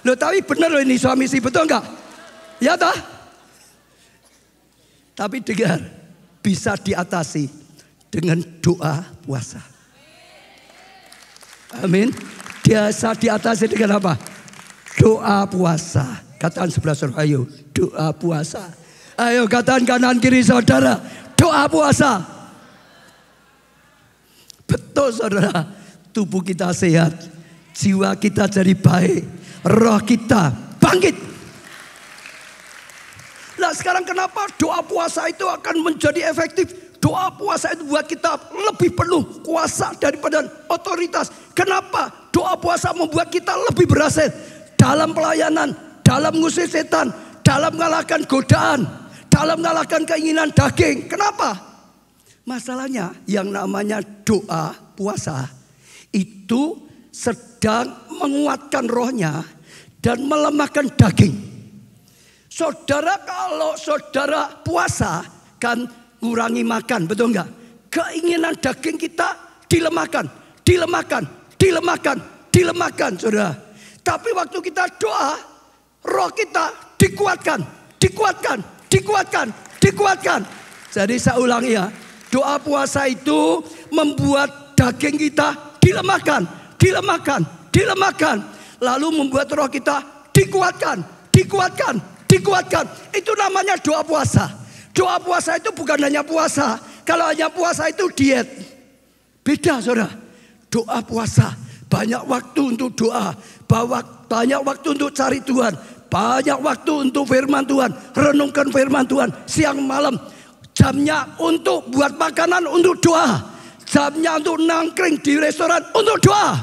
Loh tapi benar loh ini suami istri, betul enggak? Ya toh? Tapi dengar, bisa diatasi dengan doa puasa. Amin. Biasa diatasi dengan apa? Doa puasa. Katakan sebelah saudara, ayo doa puasa. Ayo katakan kanan kiri saudara, doa puasa. Betul saudara, tubuh kita sehat, jiwa kita jadi baik, roh kita bangkit. Nah sekarang kenapa doa puasa itu akan menjadi efektif? Doa puasa itu buat kita lebih penuh kuasa daripada otoritas. Kenapa? Doa puasa membuat kita lebih berhasil dalam pelayanan, dalam ngusir setan, dalam mengalahkan godaan, dalam mengalahkan keinginan daging. Kenapa? Masalahnya yang namanya doa puasa itu sedang menguatkan rohnya dan melemahkan daging. Saudara, kalau saudara puasa kan ngurangi makan, betul enggak? Keinginan daging kita dilemahkan, saudara. Tapi waktu kita doa, roh kita dikuatkan. Jadi saya ulangi ya, doa puasa itu membuat daging kita dilemahkan. Lalu membuat roh kita dikuatkan. Itu namanya doa puasa. Doa puasa itu bukan hanya puasa. Kalau hanya puasa itu diet. Beda saudara. Doa puasa, banyak waktu untuk doa, banyak waktu untuk cari Tuhan, banyak waktu untuk firman Tuhan, renungkan firman Tuhan siang malam. Jamnya untuk buat makanan untuk doa, jamnya untuk nangkring di restoran untuk doa.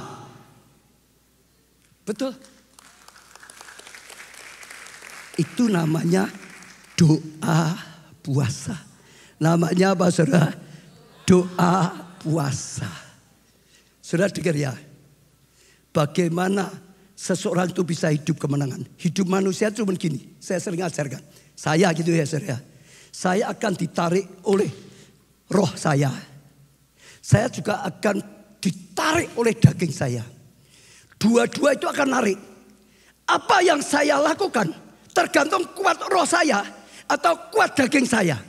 Betul. Itu namanya doa puasa. Namanya apa saudara? Doa puasa. Saudara dengar ya, bagaimana seseorang itu bisa hidup kemenangan. Hidup manusia cuma gini, saya sering ajarkan. Saya gitu ya saudara. Saya akan ditarik oleh roh saya. Saya juga akan ditarik oleh daging saya. Dua-dua itu akan narik. Apa yang saya lakukan tergantung kuat roh saya atau kuat daging saya.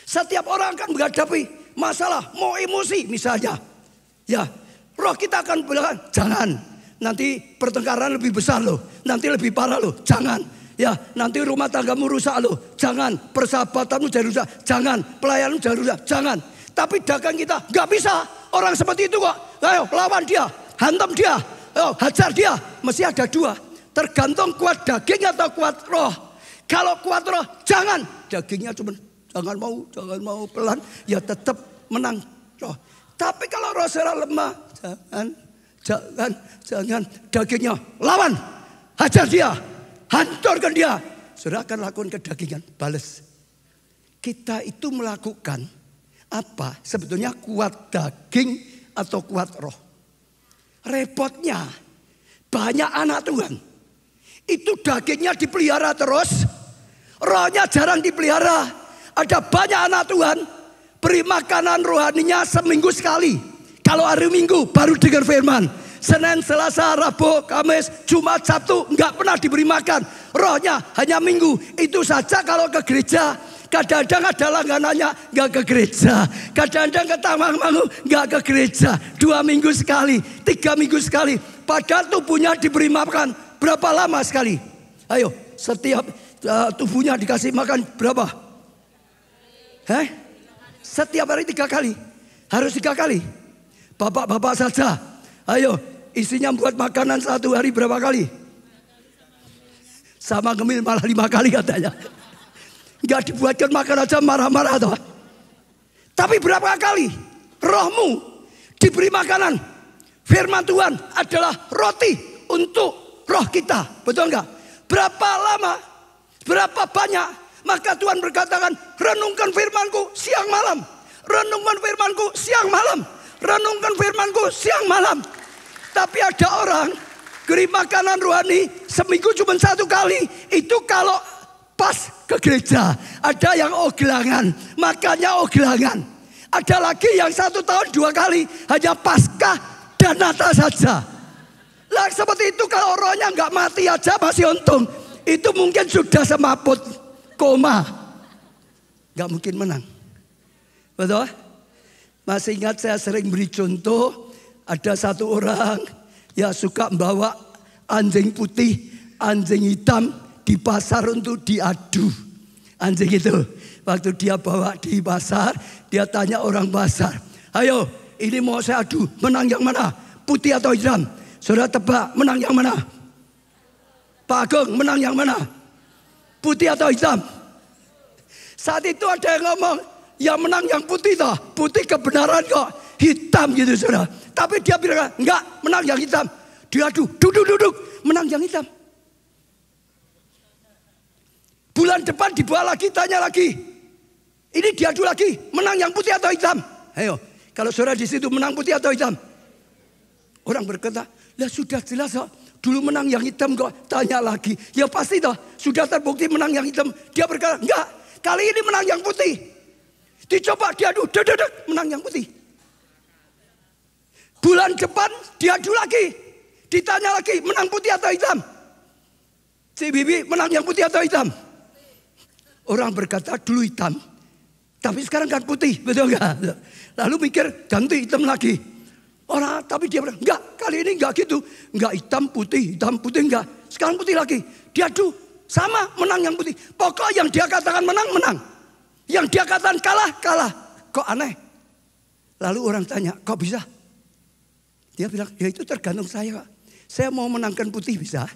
Setiap orang akan menghadapi masalah, mau emosi misalnya. Ya, roh kita akan bilang, jangan. Nanti pertengkaran lebih besar loh. Nanti lebih parah loh. Jangan. Ya, nanti rumah tanggamu rusak loh. Jangan. Persahabatanmu jadi rusak. Jangan. Pelayananmu jadi rusak. Jangan. Tapi dagang kita nggak bisa. Orang seperti itu kok. Ayo lawan dia. Hantam dia. Ayo hajar dia. Mesti ada dua. Tergantung kuat daging atau kuat roh. Kalau kuat roh, jangan. Dagingnya cuma jangan mau pelan. Ya tetap menang roh. Tapi kalau roh saudara lemah, Jangan dagingnya, lawan, hajar dia, hancurkan dia. Saudara akan lakukan kedagingan, balas. Kita itu melakukan apa? Sebetulnya kuat daging atau kuat roh. Repotnya banyak anak Tuhan. Itu dagingnya dipelihara terus, rohnya jarang dipelihara. Ada banyak anak Tuhan beri makanan rohaninya seminggu sekali. Kalau hari Minggu baru dengar firman. Senin, Selasa, Rabu, Kamis, Jumat, Sabtu enggak pernah diberi makan. Rohnya hanya Minggu. Itu saja kalau ke gereja. Kadang-kadang ada langganannya enggak ke gereja. Kadang-kadang ke Taman Mangu enggak ke gereja. 2 minggu sekali, 3 minggu sekali. Padahal tubuhnya diberi makan berapa lama sekali? Ayo, setiap tubuhnya dikasih makan berapa? Setiap hari 3 kali. Harus 3 kali. Bapak-bapak saja. Ayo, isinya buat makanan 1 hari berapa kali? Sama Gemil malah 5 kali katanya. Enggak dibuatkan makan aja marah-marah toh. Tapi berapa kali rohmu diberi makanan? Firman Tuhan adalah roti untuk roh kita. Betul enggak? Berapa lama? Berapa banyak? Maka Tuhan berkatakan, renungkan firmanku siang malam. Renungkan firmanku siang malam. Renungkan firmanku siang malam. Tapi ada orang beri makanan rohani seminggu cuma 1 kali. Itu kalau pas ke gereja. Ada yang oglangan, makannya oglangan. Ada lagi yang 1 tahun 2 kali, hanya Paskah dan Natal saja. Lah seperti itu kalau rohnya nggak mati aja masih untung. Itu mungkin sudah semaput, koma, nggak mungkin menang. Betul? Masih ingat saya sering beri contoh. Ada 1 orang yang suka membawa anjing putih, anjing hitam di pasar untuk diadu. Anjing itu waktu dia bawa di pasar, dia tanya orang pasar, ayo ini mau saya adu, menang yang mana? Putih atau hitam? Saudara tebak, menang yang mana? Pak Agung, menang yang mana? Putih atau hitam? Saat itu ada yang ngomong, yang menang yang putih toh. Putih kebenaran kok, hitam gitu saudara. Tapi dia bilang, enggak, menang yang hitam. Diadu, duduk, menang yang hitam. Bulan depan dibawa lagi, tanya lagi. Ini diadu lagi, menang yang putih atau hitam? Ayo, kalau saudara di situ menang putih atau hitam? Orang berkata, lah sudah jelas kok. Dulu menang yang hitam kok, tanya lagi. Ya pasti toh, sudah terbukti menang yang hitam. Dia berkata, enggak, kali ini menang yang putih. Dicoba diadu, menang yang putih. Bulan depan diadu lagi. Ditanya lagi, menang putih atau hitam? Si Bibi menang yang putih atau hitam? Orang berkata dulu hitam, tapi sekarang kan putih, betul enggak? Lalu mikir ganti hitam lagi. Orang, tapi dia bilang, enggak, kali ini enggak gitu. Enggak hitam putih enggak. Sekarang putih lagi. Diadu, sama menang yang putih. Pokok yang dia katakan menang. Yang dia katakan kalah. Kok aneh? Lalu orang tanya, kok bisa? Dia bilang, ya itu tergantung saya. Saya mau menangkan putih bisa.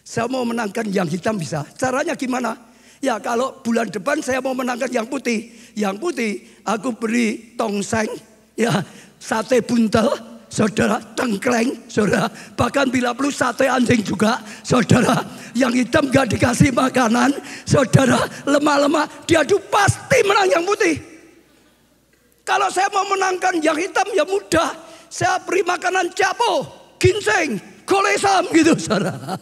Saya mau menangkan yang hitam bisa. Caranya gimana? Ya kalau bulan depan saya mau menangkan yang putih. Yang putih aku beri tongseng. Ya sate buntel. Saudara, tengkleng, saudara. Bahkan bila perlu sate anjing juga, saudara. Yang hitam gak dikasih makanan, saudara. Lemah-lemah, diadu pasti menang yang putih. Kalau saya mau menangkan yang hitam ya mudah. Saya beri makanan capo, ginseng, kolesam gitu, saudara.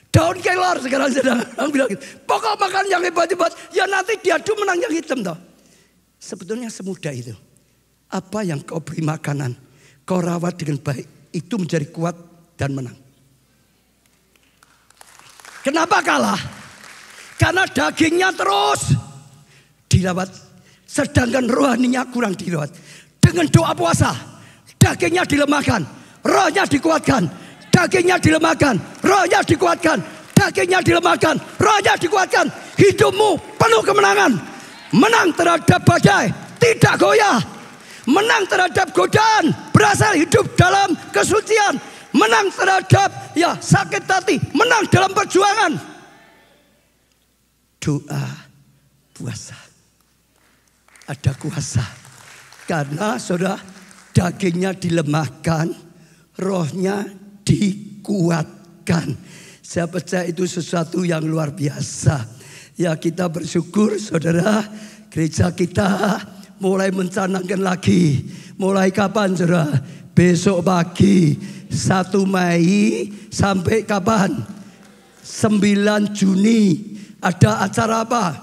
Daun kelor sekarang saudara. Aku bilang gitu. Pokok makan yang hebat-hebat, ya nanti diadu menang yang hitam toh. Sebetulnya semudah itu. Apa yang kau beri makanan, kau rawat dengan baik, itu menjadi kuat dan menang. Kenapa kalah? Karena dagingnya terus dirawat, sedangkan rohaninya kurang dirawat. Dengan doa puasa, dagingnya dilemahkan, rohnya dikuatkan. Dagingnya dilemahkan, rohnya dikuatkan. Dagingnya dilemahkan, rohnya dikuatkan. Hidupmu penuh kemenangan. Menang terhadap badai, tidak goyah. Menang terhadap godaan, berasal hidup dalam kesucian. Menang terhadap sakit hati, menang dalam perjuangan. Doa, puasa. Ada kuasa. Karena saudara, dagingnya dilemahkan, rohnya dikuatkan. Saya percaya itu sesuatu yang luar biasa. Ya, kita bersyukur saudara, gereja kita mulai mencanangkan lagi. Mulai kapan saudara? Besok pagi 1 Mei sampai kapan? 9 Juni ada acara apa?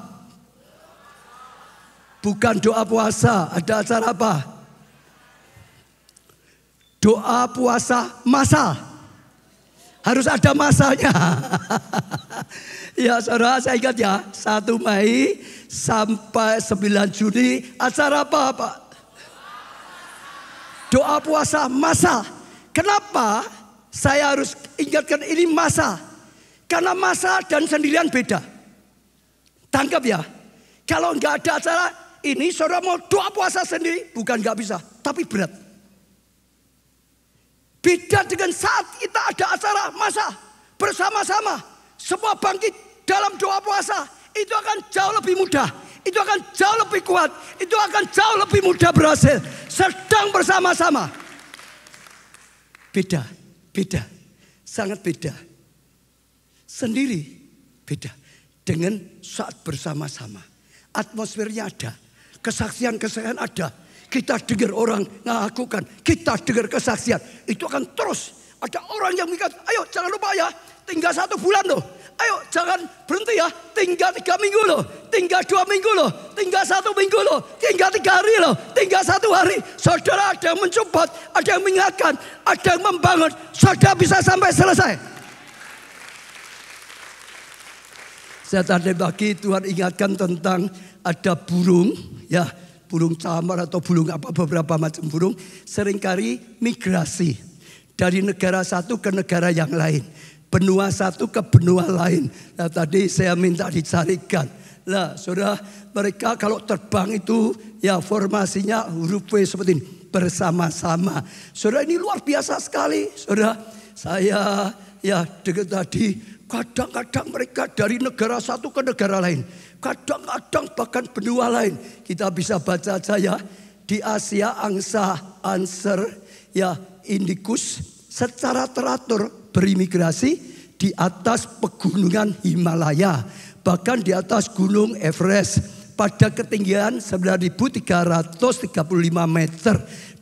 Bukan doa puasa, ada acara apa? Doa puasa masal. Harus ada masanya. Ya saudara, saya ingat ya, 1 Mei sampai 9 Juni acara apa Pak? Doa puasa masal. Kenapa saya harus ingatkan ini masal? Karena masal dan sendirian beda. Tangkap ya. Kalau nggak ada acara ini, saudara mau doa puasa sendiri, bukan nggak bisa, tapi berat. Beda dengan saat kita ada acara masa bersama-sama, semua bangkit dalam doa puasa, itu akan jauh lebih mudah, itu akan jauh lebih kuat, itu akan jauh lebih mudah berhasil. Sedang bersama-sama. Beda, sangat beda. Sendiri beda dengan saat bersama-sama. Atmosfernya ada, kesaksian-kesaksian ada. Kita dengar orang ngakukan, kita dengar kesaksian. Itu akan terus. Ada orang yang mikir, ayo jangan lupa ya, tinggal 1 bulan loh. Ayo jangan berhenti ya, tinggal 3 minggu loh, tinggal 2 minggu loh, tinggal 1 minggu loh, tinggal 3 hari loh, tinggal 1 hari. Saudara ada yang mencoba, ada yang mengingatkan, ada yang membangun. Saudara bisa sampai selesai. Saya tadi pagi Tuhan ingatkan tentang ada burung, ya burung camar atau burung apa, beberapa macam burung seringkali migrasi dari negara satu ke negara yang lain, benua satu ke benua lain. Nah tadi saya minta dicarikan. Nah saudara, mereka kalau terbang itu ya formasinya huruf V seperti ini, bersama-sama. Saudara, ini luar biasa sekali. Saudara, saya ya dengar tadi, kadang-kadang mereka dari negara satu ke negara lain. Kadang-kadang bahkan benua lain. Kita bisa baca saja di Asia angsa Answer ya Indicus secara teratur berimigrasi di atas pegunungan Himalaya, bahkan di atas gunung Everest pada ketinggian 9.335 meter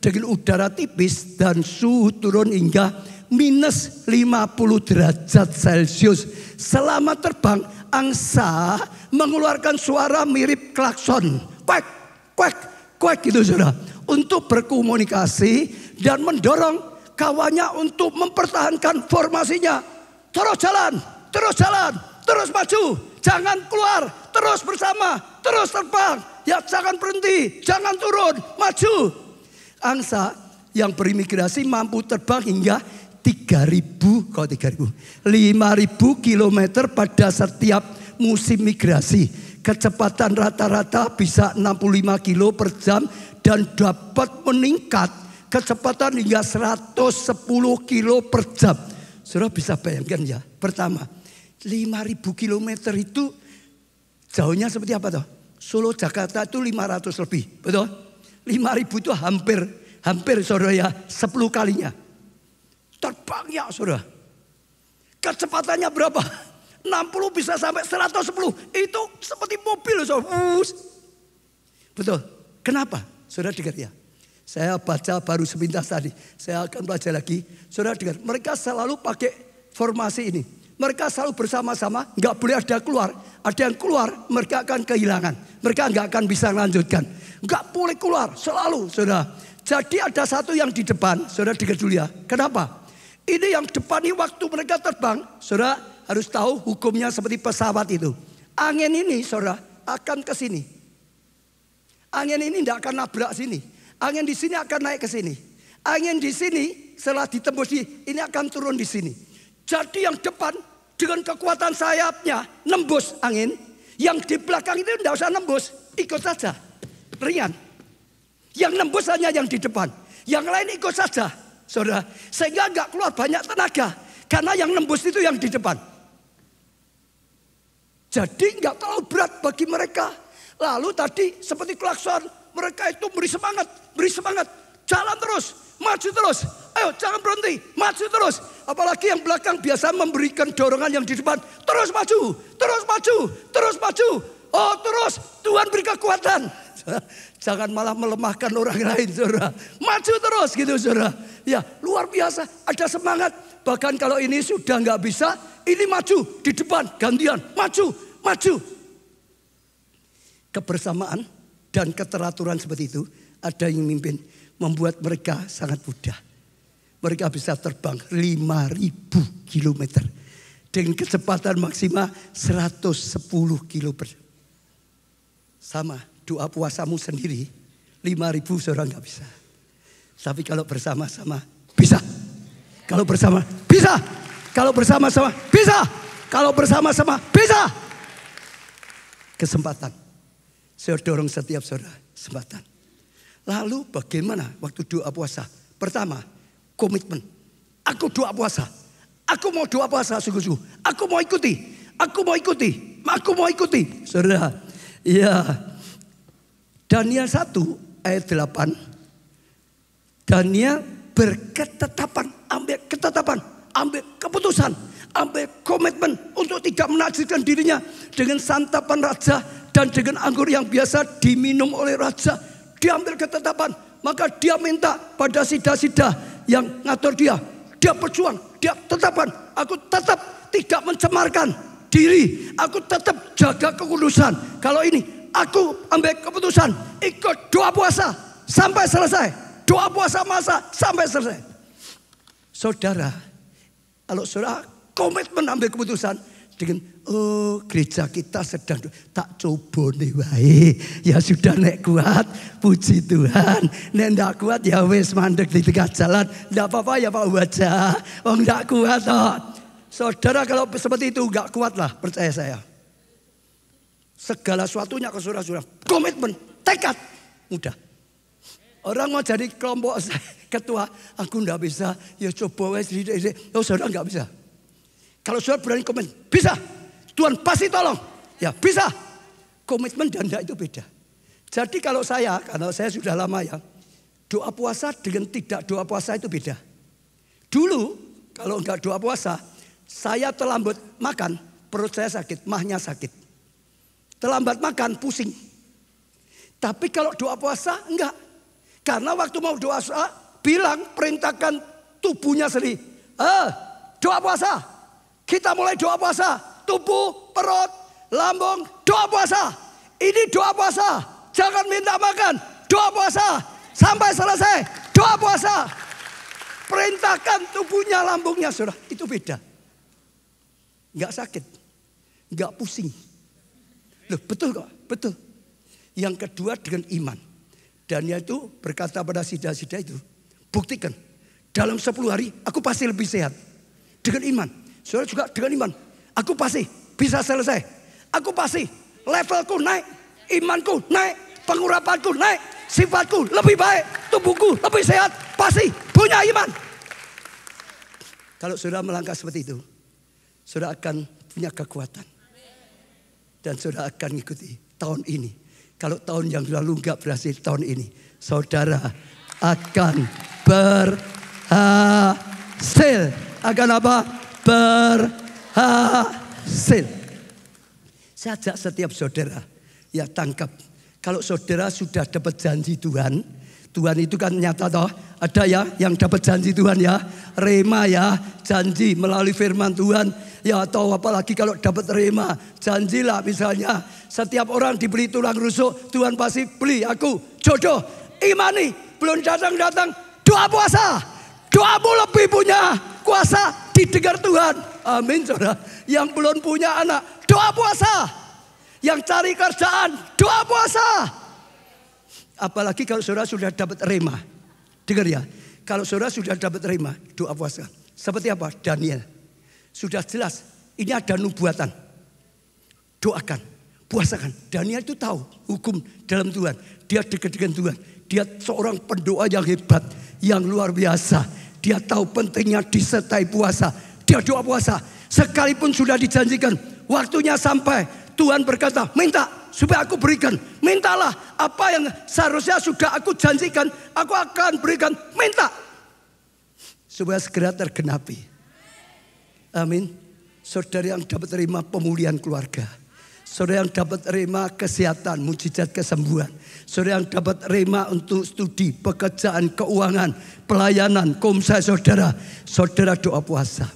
dengan udara tipis dan suhu turun hingga minus 50 derajat Celcius. Selama terbang, angsa mengeluarkan suara mirip klakson, kuek, kuek, kuek gitu saudara, untuk berkomunikasi dan mendorong kawannya untuk mempertahankan formasinya. Terus jalan, terus maju, jangan keluar, terus bersama, terus terbang, ya jangan berhenti, jangan turun, maju. Angsa yang berimigrasi mampu terbang hingga 5.000 kilometer pada setiap musim migrasi. Kecepatan rata-rata bisa 65 kilo per jam dan dapat meningkat kecepatan hingga 110 kilo per jam. Saudara bisa bayangkan ya, pertama 5.000 kilometer itu jauhnya seperti apa toh? Solo Jakarta itu 500 lebih, betul? 5.000 itu hampir saudara ya 10 kalinya. Terbangnya saudara, kecepatannya berapa? 60 bisa sampai 110. Itu seperti mobil saudara. Betul. Kenapa? Saudara dengar ya. Saya baca baru sepintas tadi. Saya akan baca lagi. Saudara dengar, mereka selalu pakai formasi ini. Mereka selalu bersama-sama, nggak boleh ada keluar. Ada yang keluar, mereka akan kehilangan. Mereka nggak akan bisa melanjutkan. Nggak boleh keluar, selalu saudara. Jadi ada satu yang di depan, saudara dengar dulu ya. Kenapa? Ini yang depan ini waktu mereka terbang, saudara harus tahu hukumnya seperti pesawat itu. Angin ini saudara akan ke sini. Angin ini tidak akan nabrak sini. Angin di sini akan naik ke sini. Angin di sini setelah ditembus ini akan turun di sini. Jadi yang depan dengan kekuatan sayapnya nembus angin. Yang di belakang itu tidak usah nembus, ikut saja, ringan. Yang nembus hanya yang di depan. Yang lain ikut saja. Saudara, sehingga nggak keluar banyak tenaga karena yang nembus itu yang di depan. Jadi nggak terlalu berat bagi mereka. Lalu tadi seperti klakson, mereka itu beri semangat, jalan terus, maju terus. Ayo jangan berhenti, maju terus. Apalagi yang belakang biasa memberikan dorongan yang di depan. Terus maju, terus maju, terus maju. Oh terus, Tuhan beri kekuatan. Jangan malah melemahkan orang lain, saudara. Maju terus gitu, saudara. Ya, luar biasa, ada semangat. Bahkan kalau ini sudah nggak bisa, ini maju di depan, gantian, maju, maju. Kebersamaan dan keteraturan seperti itu, ada yang mimpin, membuat mereka sangat mudah. Mereka bisa terbang 5.000 kilometer dengan kecepatan maksimal 110 km. Sama doa puasamu sendiri 5.000 seorang nggak bisa. Tapi kalau bersama-sama bisa. Kalau bersama bisa. Kalau bersama-sama bisa. Kalau bersama-sama bisa. Kesempatan. Saya dorong setiap saudara kesempatan. Lalu bagaimana waktu doa puasa? Pertama, komitmen. Aku doa puasa. Aku mau doa puasa sungguh-sungguh. Aku mau ikuti. Aku mau ikuti. Aku mau ikuti. Saudara, ya. Daniel 1 ayat 8. Daniel berketetapan, ambil ketetapan, ambil keputusan, ambil komitmen untuk tidak menajiskan dirinya dengan santapan raja dan dengan anggur yang biasa diminum oleh raja. Dia ambil ketetapan, maka dia minta pada sida-sida yang ngatur dia. Dia berjuang, dia tetapan, aku tetap tidak mencemarkan diri, aku tetap jaga kekudusan. Kalau ini aku ambil keputusan, ikut doa puasa sampai selesai. Doa puasa masa sampai selesai. Saudara, kalau saudara komitmen ambil keputusan dengan gereja kita sedang tak coba nih wae. Ya sudah nek kuat, puji Tuhan. Nek ndak kuat ya wis mandek di tengah jalan. Ndak apa-apa ya Pak wajah. Wong ndak kuat toh. Saudara kalau seperti itu enggak kuat lah, percaya saya. Segala sesuatunya ke saudara-saudara. Komitmen, tekad, mudah. Orang mau jadi kelompok ketua, aku enggak bisa. Ya coba wes. Oh saudara enggak bisa. Kalau saudara berani komitmen, bisa. Tuhan pasti tolong. Ya bisa. Komitmen dan enggak itu beda. Jadi kalau saya, karena saya sudah lama ya, doa puasa dengan tidak doa puasa itu beda. Dulu kalau enggak doa puasa, saya terlambat makan, perut saya sakit, mahnya sakit. Terlambat makan, pusing. Tapi kalau doa puasa, enggak. Karena waktu mau doa puasa, bilang perintahkan tubuhnya sendiri. Doa puasa. Kita mulai doa puasa. Tubuh, perut, lambung, doa puasa. Ini doa puasa. Jangan minta makan. Doa puasa. Sampai selesai. Doa puasa. Perintahkan tubuhnya, lambungnya. Saudara, itu beda. Enggak sakit. Enggak pusing. Loh, betul kok? Betul. Yang kedua dengan iman. Daniel itu berkata pada sida-sida itu, buktikan dalam 10 hari aku pasti lebih sehat. Dengan iman. Saudara juga dengan iman. Aku pasti bisa selesai. Aku pasti levelku naik. Imanku naik. Pengurapanku naik. Sifatku lebih baik. Tubuhku lebih sehat. Pasti punya iman. Kalau saudara melangkah seperti itu, saudara akan punya kekuatan. Dan saudara akan mengikuti tahun ini. Kalau tahun yang lalu enggak berhasil, tahun ini saudara akan berhasil. Akan apa? Berhasil. Saya ajak setiap saudara, ya tangkap. Kalau saudara sudah dapat janji Tuhan, Tuhan itu kan nyata toh. Ada ya yang dapat janji Tuhan ya. Rema ya, janji melalui firman Tuhan. Ya atau apalagi kalau dapat rema, janjilah misalnya setiap orang diberi tulang rusuk, Tuhan pasti beli aku jodoh. Imani, belum datang-datang, doa puasa. Doamu lebih punya kuasa didengar Tuhan. Amin saudara. Yang belum punya anak, doa puasa. Yang cari kerjaan, doa puasa. Apalagi kalau saudara sudah dapat rema. Dengar ya, kalau saudara sudah dapat rema, doa puasa. Seperti apa? Daniel. Sudah jelas, ini ada nubuatan. Doakan, puasakan. Daniel itu tahu hukum dalam Tuhan. Dia dekat dengan Tuhan. Dia seorang pendoa yang hebat, yang luar biasa. Dia tahu pentingnya disertai puasa. Dia doa puasa. Sekalipun sudah dijanjikan, waktunya sampai. Tuhan berkata, minta supaya aku berikan. Mintalah apa yang seharusnya sudah aku janjikan, aku akan berikan. Minta, supaya segera tergenapi. Amin. Saudara yang dapat terima pemulihan keluarga. Saudara yang dapat terima kesehatan, mujizat kesembuhan. Saudara yang dapat terima untuk studi, pekerjaan, keuangan, pelayanan, komsai saudara. Saudara doa puasa.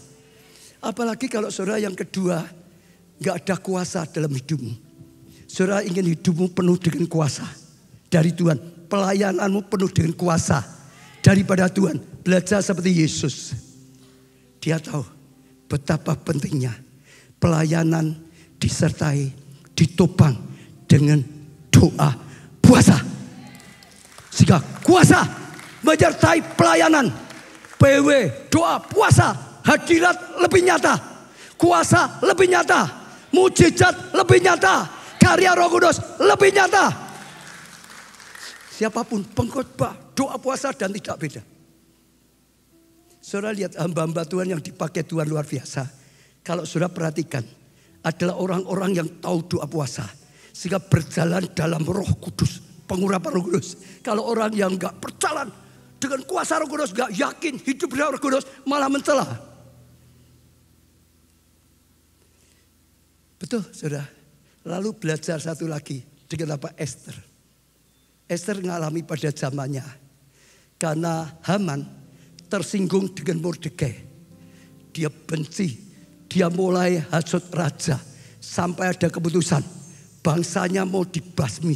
Apalagi kalau saudara yang kedua gak ada kuasa dalam hidupmu. Saudara ingin hidupmu penuh dengan kuasa dari Tuhan. Pelayananmu penuh dengan kuasa daripada Tuhan. Belajar seperti Yesus. Dia tahu betapa pentingnya pelayanan disertai, ditopang dengan doa puasa. Sehingga kuasa menyertai pelayanan. PW, doa puasa, hadirat lebih nyata. Kuasa lebih nyata. Mujizat lebih nyata. Karya Roh Kudus lebih nyata. Siapapun pengkhotbah, doa puasa dan tidak beda. Saudara lihat hamba-hamba Tuhan yang dipakai Tuhan luar biasa. Kalau saudara perhatikan, adalah orang-orang yang tahu doa puasa. Sehingga berjalan dalam Roh Kudus, pengurapan Roh Kudus. Kalau orang yang gak berjalan dengan kuasa Roh Kudus, gak yakin hidup dengan Roh Kudus, malah mencela. Betul saudara. Lalu belajar satu lagi dengan apa? Esther. Esther mengalami pada zamannya. Karena Haman tersinggung dengan Mordekai. Dia benci. Dia mulai hasut raja. Sampai ada keputusan. Bangsanya mau dibasmi.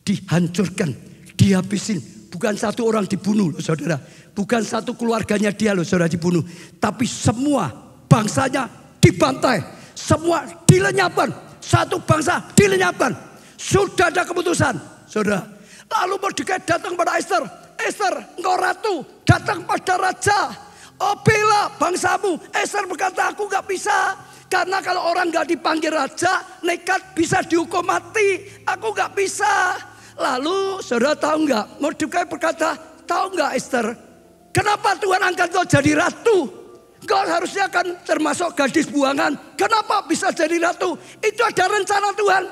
Dihancurkan. Dihabisin. Bukan satu orang dibunuh loh saudara. Bukan satu keluarganya dia loh saudara dibunuh. Tapi semua bangsanya dibantai. Semua dilenyapkan. Satu bangsa dilenyapkan. Sudah ada keputusan saudara. Lalu Mordekai datang pada Esther. Esther, engkau ratu, datang pada raja. Oh bela bangsamu. Esther berkata, aku gak bisa. Karena kalau orang gak dipanggil raja, nekat bisa dihukum mati. Aku gak bisa. Lalu saudara tahu gak? Mordekai berkata, tahu gak Esther? Kenapa Tuhan angkat kau jadi ratu? Kau harusnya kan termasuk gadis buangan. Kenapa bisa jadi ratu? Itu ada rencana Tuhan.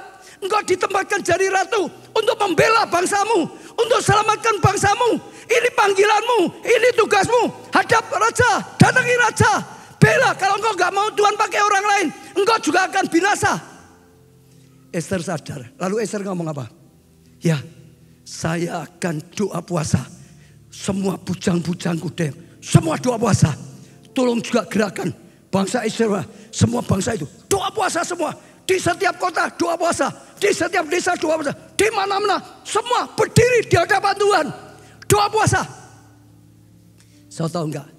Engkau ditempatkan jadi ratu untuk membela bangsamu, untuk selamatkan bangsamu. Ini panggilanmu, ini tugasmu. Hadap raja, datangi raja. Bela, kalau engkau gak mau Tuhan pakai orang lain, engkau juga akan binasa. Esther sadar. Lalu Esther ngomong apa? Ya, saya akan doa puasa. Semua bujang-bujangku deh, semua doa puasa. Tolong juga gerakan bangsa Israel. Semua bangsa itu doa puasa semua. Di setiap kota doa puasa. Di setiap desa doa puasa. Di mana-mana semua berdiri di hadapan Tuhan. Doa puasa. Saya tahu enggak?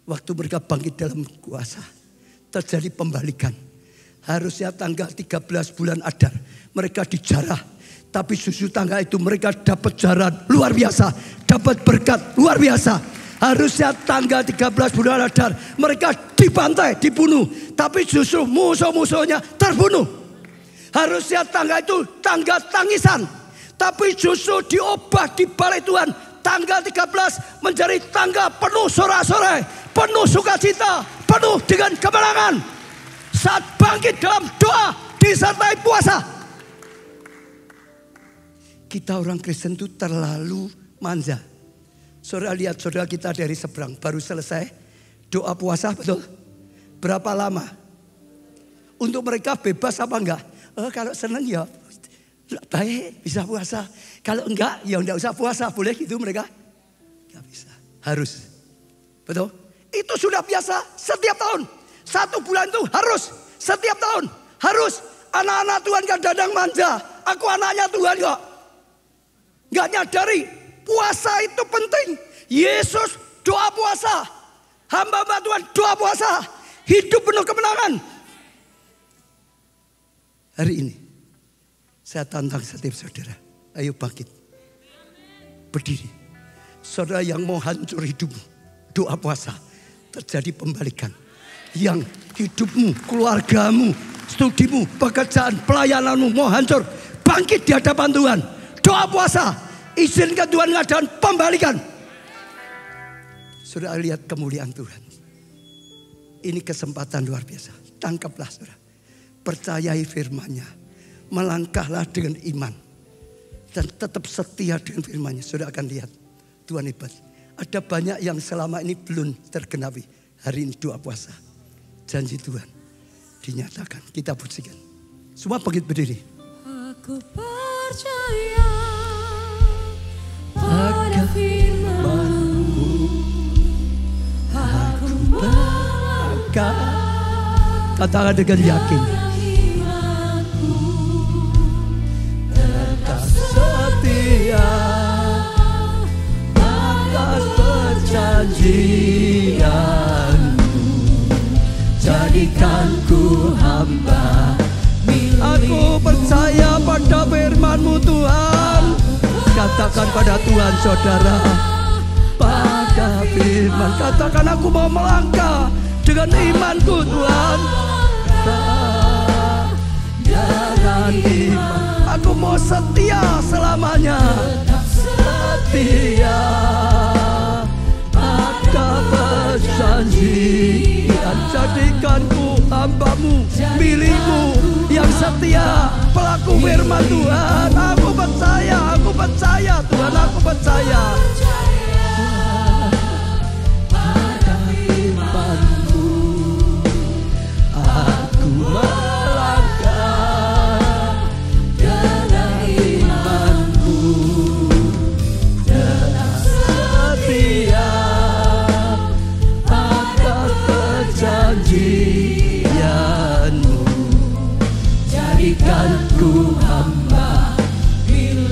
Waktu mereka bangkit dalam kuasa. Terjadi pembalikan. Harusnya tanggal 13 bulan Adar. Mereka dijarah. Tapi justru tanggal itu mereka dapat jaran luar biasa. Dapat berkat luar biasa. Harusnya tanggal 13 bulan Adar. Mereka dibantai, dibunuh. Tapi justru musuh-musuhnya terbunuh. Harusnya tanggal itu tanggal tangisan. Tapi justru diubah di balik Tuhan. Tanggal 13 menjadi tanggal penuh sorak-sorai. Penuh sukacita. Penuh dengan kemenangan. Saat bangkit dalam doa disertai puasa. Kita orang Kristen itu terlalu manja. Saudara lihat saudara kita dari seberang baru selesai doa puasa, betul? Berapa lama? Untuk mereka bebas apa enggak? Kalau senang ya baik bisa puasa. Kalau enggak ya enggak usah puasa. Boleh gitu mereka? Enggak bisa. Harus. Betul? Itu sudah biasa setiap tahun. 1 bulan itu harus. Setiap tahun harus. Anak-anak Tuhan kadang-kadang manja. Aku anaknya Tuhan kok. Enggak nyadari. Puasa itu penting. Yesus doa puasa. Hamba-hamba Tuhan doa puasa. Hidup penuh kemenangan. Hari ini saya tantang setiap saudara. Ayo bangkit. Berdiri. Saudara yang mau hancur hidupmu. Doa puasa. Terjadi pembalikan. Yang hidupmu, keluargamu, studimu, pekerjaan, pelayananmu mau hancur. Bangkit di hadapan Tuhan. Doa puasa. Izinkan Tuhan ngadakan pembalikan. Saudara lihat kemuliaan Tuhan. Ini kesempatan luar biasa. Tangkaplah saudara. Percayai firman-Nya. Melangkahlah dengan iman. Dan tetap setia dengan firman-Nya. Saudara akan lihat Tuhan hebat. Ada banyak yang selama ini belum tergenapi. Hari ini doa puasa. Janji Tuhan dinyatakan. Kita pujikan. Semua bangkit berdiri. Aku percaya pada firman-Mu. Aku melangkah. Katakan dengan yakin. Tetap setia atas perjanjian-Mu. Jadikan ku hamba milik-Mu. Aku percaya pada firman-Mu Tuhan. Katakan pada Tuhan saudara. Pada firman. Katakan aku mau melangkah dengan imanku Tuhan. Dengan iman. Aku mau setia selamanya. Setia pada perjanjian. Jadikanku hamba-Mu, milik-Mu yang setia, pelaku firman Tuhan. Aku percaya Tuhan, aku percaya. Pada firman-Mu aku melangkah dengan iman-Mu. Tetap setia atas perjanjian-Mu. Jadikanku hamba.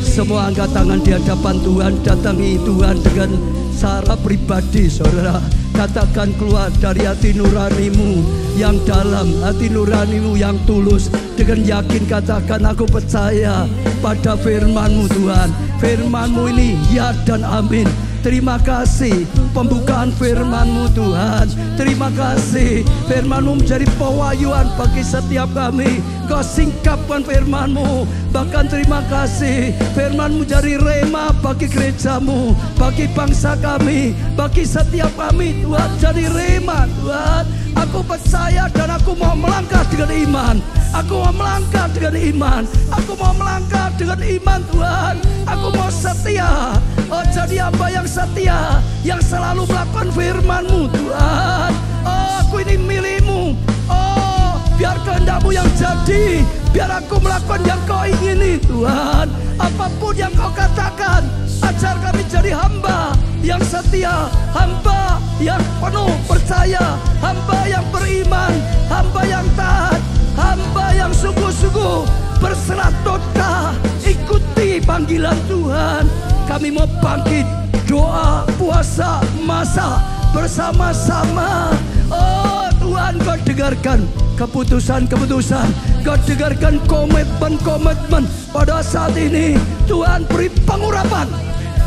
Semua angkat tangan di hadapan Tuhan. Datangi Tuhan dengan secara pribadi saudara. Katakan keluar dari hati nurani-Mu yang dalam, hati nurani-Mu yang tulus. Dengan yakin katakan aku percaya pada firman-Mu Tuhan. Firman-Mu ini ya dan amin. Terima kasih pembukaan firman-Mu Tuhan. Terima kasih firman-Mu menjadi pewahyuan bagi setiap kami. Kau singkapkan firman-Mu. Bahkan terima kasih firman-Mu jadi rema bagi gereja-Mu, bagi bangsa kami, bagi setiap kami Tuhan. Jadi rema Tuhan. Aku percaya dan aku mau melangkah dengan iman. Aku mau melangkah dengan iman. Aku mau melangkah dengan iman Tuhan. Aku mau setia. Oh, jadi hamba yang setia, yang selalu melakukan firman-Mu Tuhan. Oh, aku ini milik-Mu. Oh, biar kehendak-Mu yang jadi. Biar aku melakukan yang Kau ingini Tuhan. Apapun yang Kau katakan, ajar kami jadi hamba yang setia, hamba yang penuh percaya, hamba yang beriman, hamba yang taat, hamba yang sungguh-sungguh berserah total, ikuti panggilan Tuhan. Kami mau bangkit, doa, puasa, masa bersama-sama. Oh Tuhan, Kau dengarkan keputusan-keputusan, Kau dengarkan komitmen-komitmen pada saat ini. Tuhan, beri pengurapan.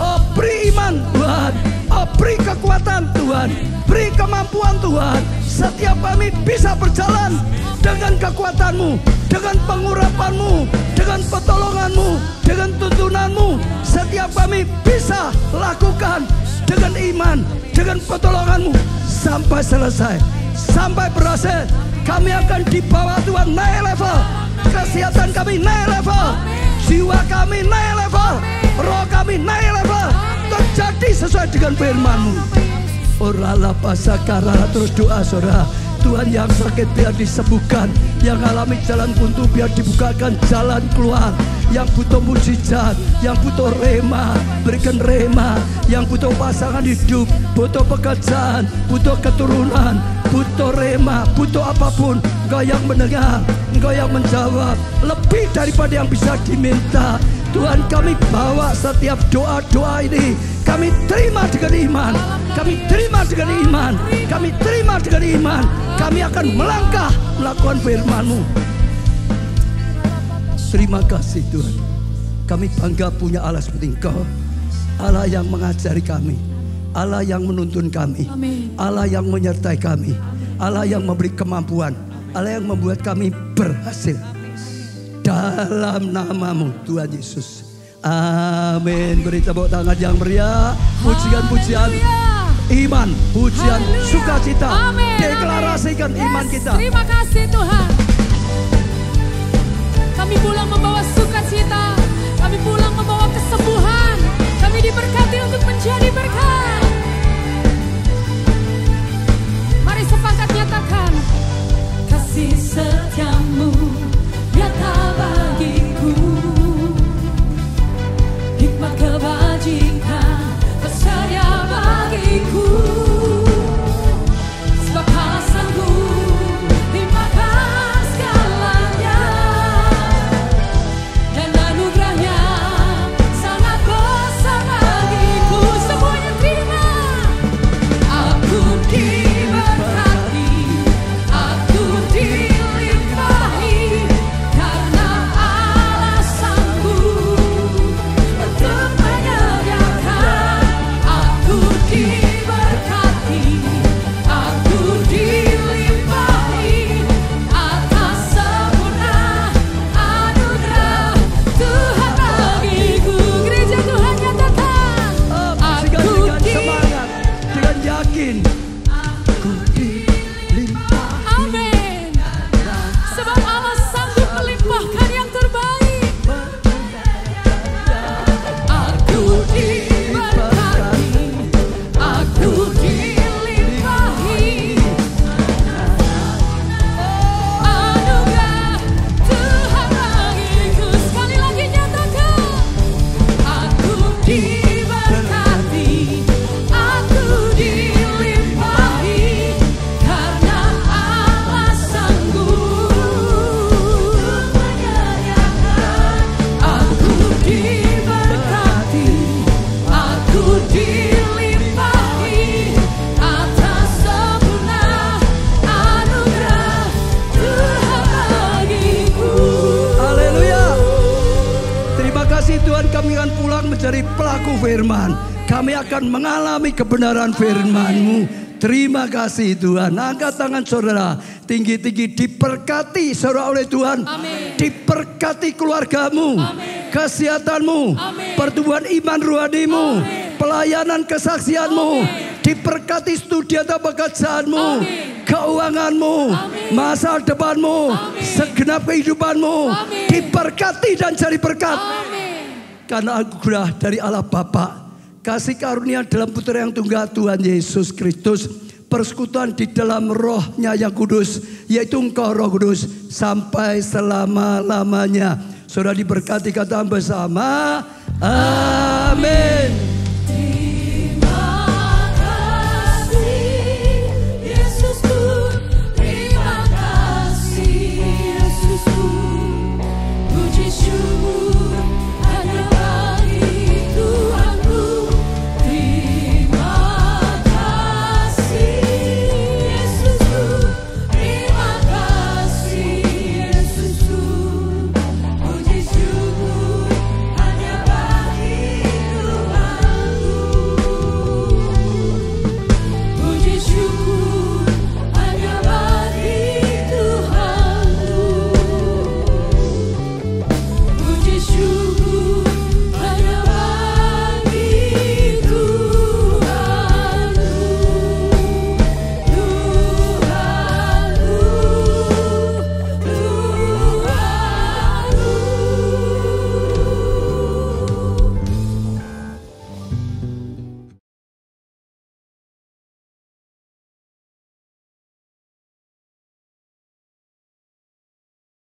Oh, beri iman Tuhan. Oh, beri kekuatan Tuhan. Beri kemampuan Tuhan. Setiap kami bisa berjalan dengan kekuatan-Mu, dengan pengurapan-Mu, dengan pertolongan-Mu, dengan tuntunan-Mu. Setiap kami bisa lakukan dengan iman, dengan pertolongan-Mu sampai selesai, sampai berhasil. Kami akan dibawa Tuhan naik level. Kesehatan kami naik level. Jiwa kami naik level. Roh kami naik level. Terjadi sesuai dengan firman-Mu. Orala pasakara. Terus doa saudara. Tuhan, yang sakit biar disembuhkan, yang alami jalan buntu biar dibukakan jalan keluar, yang butuh mujizat, yang butuh rema, berikan rema, yang butuh pasangan hidup, butuh pekerjaan, butuh keturunan, butuh rema, butuh apapun, Engkau yang mendengar, Engkau yang menjawab lebih daripada yang bisa diminta. Tuhan, kami bawa setiap doa-doa ini, kami terima dengan iman, kami terima dengan iman, kami terima dengan iman. Kami akan melangkah melakukan firman-Mu. Terima kasih Tuhan. Kami bangga punya Allah seperti Engkau. Allah yang mengajari kami, Allah yang menuntun kami, Allah yang menyertai kami, Allah yang memberi kemampuan, Allah yang membuat kami berhasil. Dalam nama-Mu Tuhan Yesus. Amin. Beri tepuk tangan yang meriah. Pujian-pujian iman, pujian sukacita. Deklarasikan iman kita. Terima kasih Tuhan. Kami pulang membawa sukacita. Kami pulang membawa kesembuhan. Kami diberkati untuk menjadi berkat. menjadi pelaku firman. Kami akan mengalami kebenaran firman-Mu. Terima kasih Tuhan. Angkat tangan saudara tinggi-tinggi. Diberkati saudara oleh Tuhan. Amin. Diberkati keluargamu. Amin. Kesehatanmu. Amin. Pertumbuhan iman rohanimu. Amin. Pelayanan kesaksianmu. Amin. Diberkati studi atau pekerjaanmu. Amin. Keuanganmu. Amin. Masa depanmu. Amin. Segenap kehidupanmu. Amin. Diberkati dan jadi berkat. Amin. Karena anugerah dari Allah Bapa, kasih karunia dalam Putra yang tunggal Tuhan Yesus Kristus, persekutuan di dalam rohnya yang kudus, yaitu Engkau Roh Kudus, sampai selama-lamanya. Saudara diberkati kata bersama. Amin.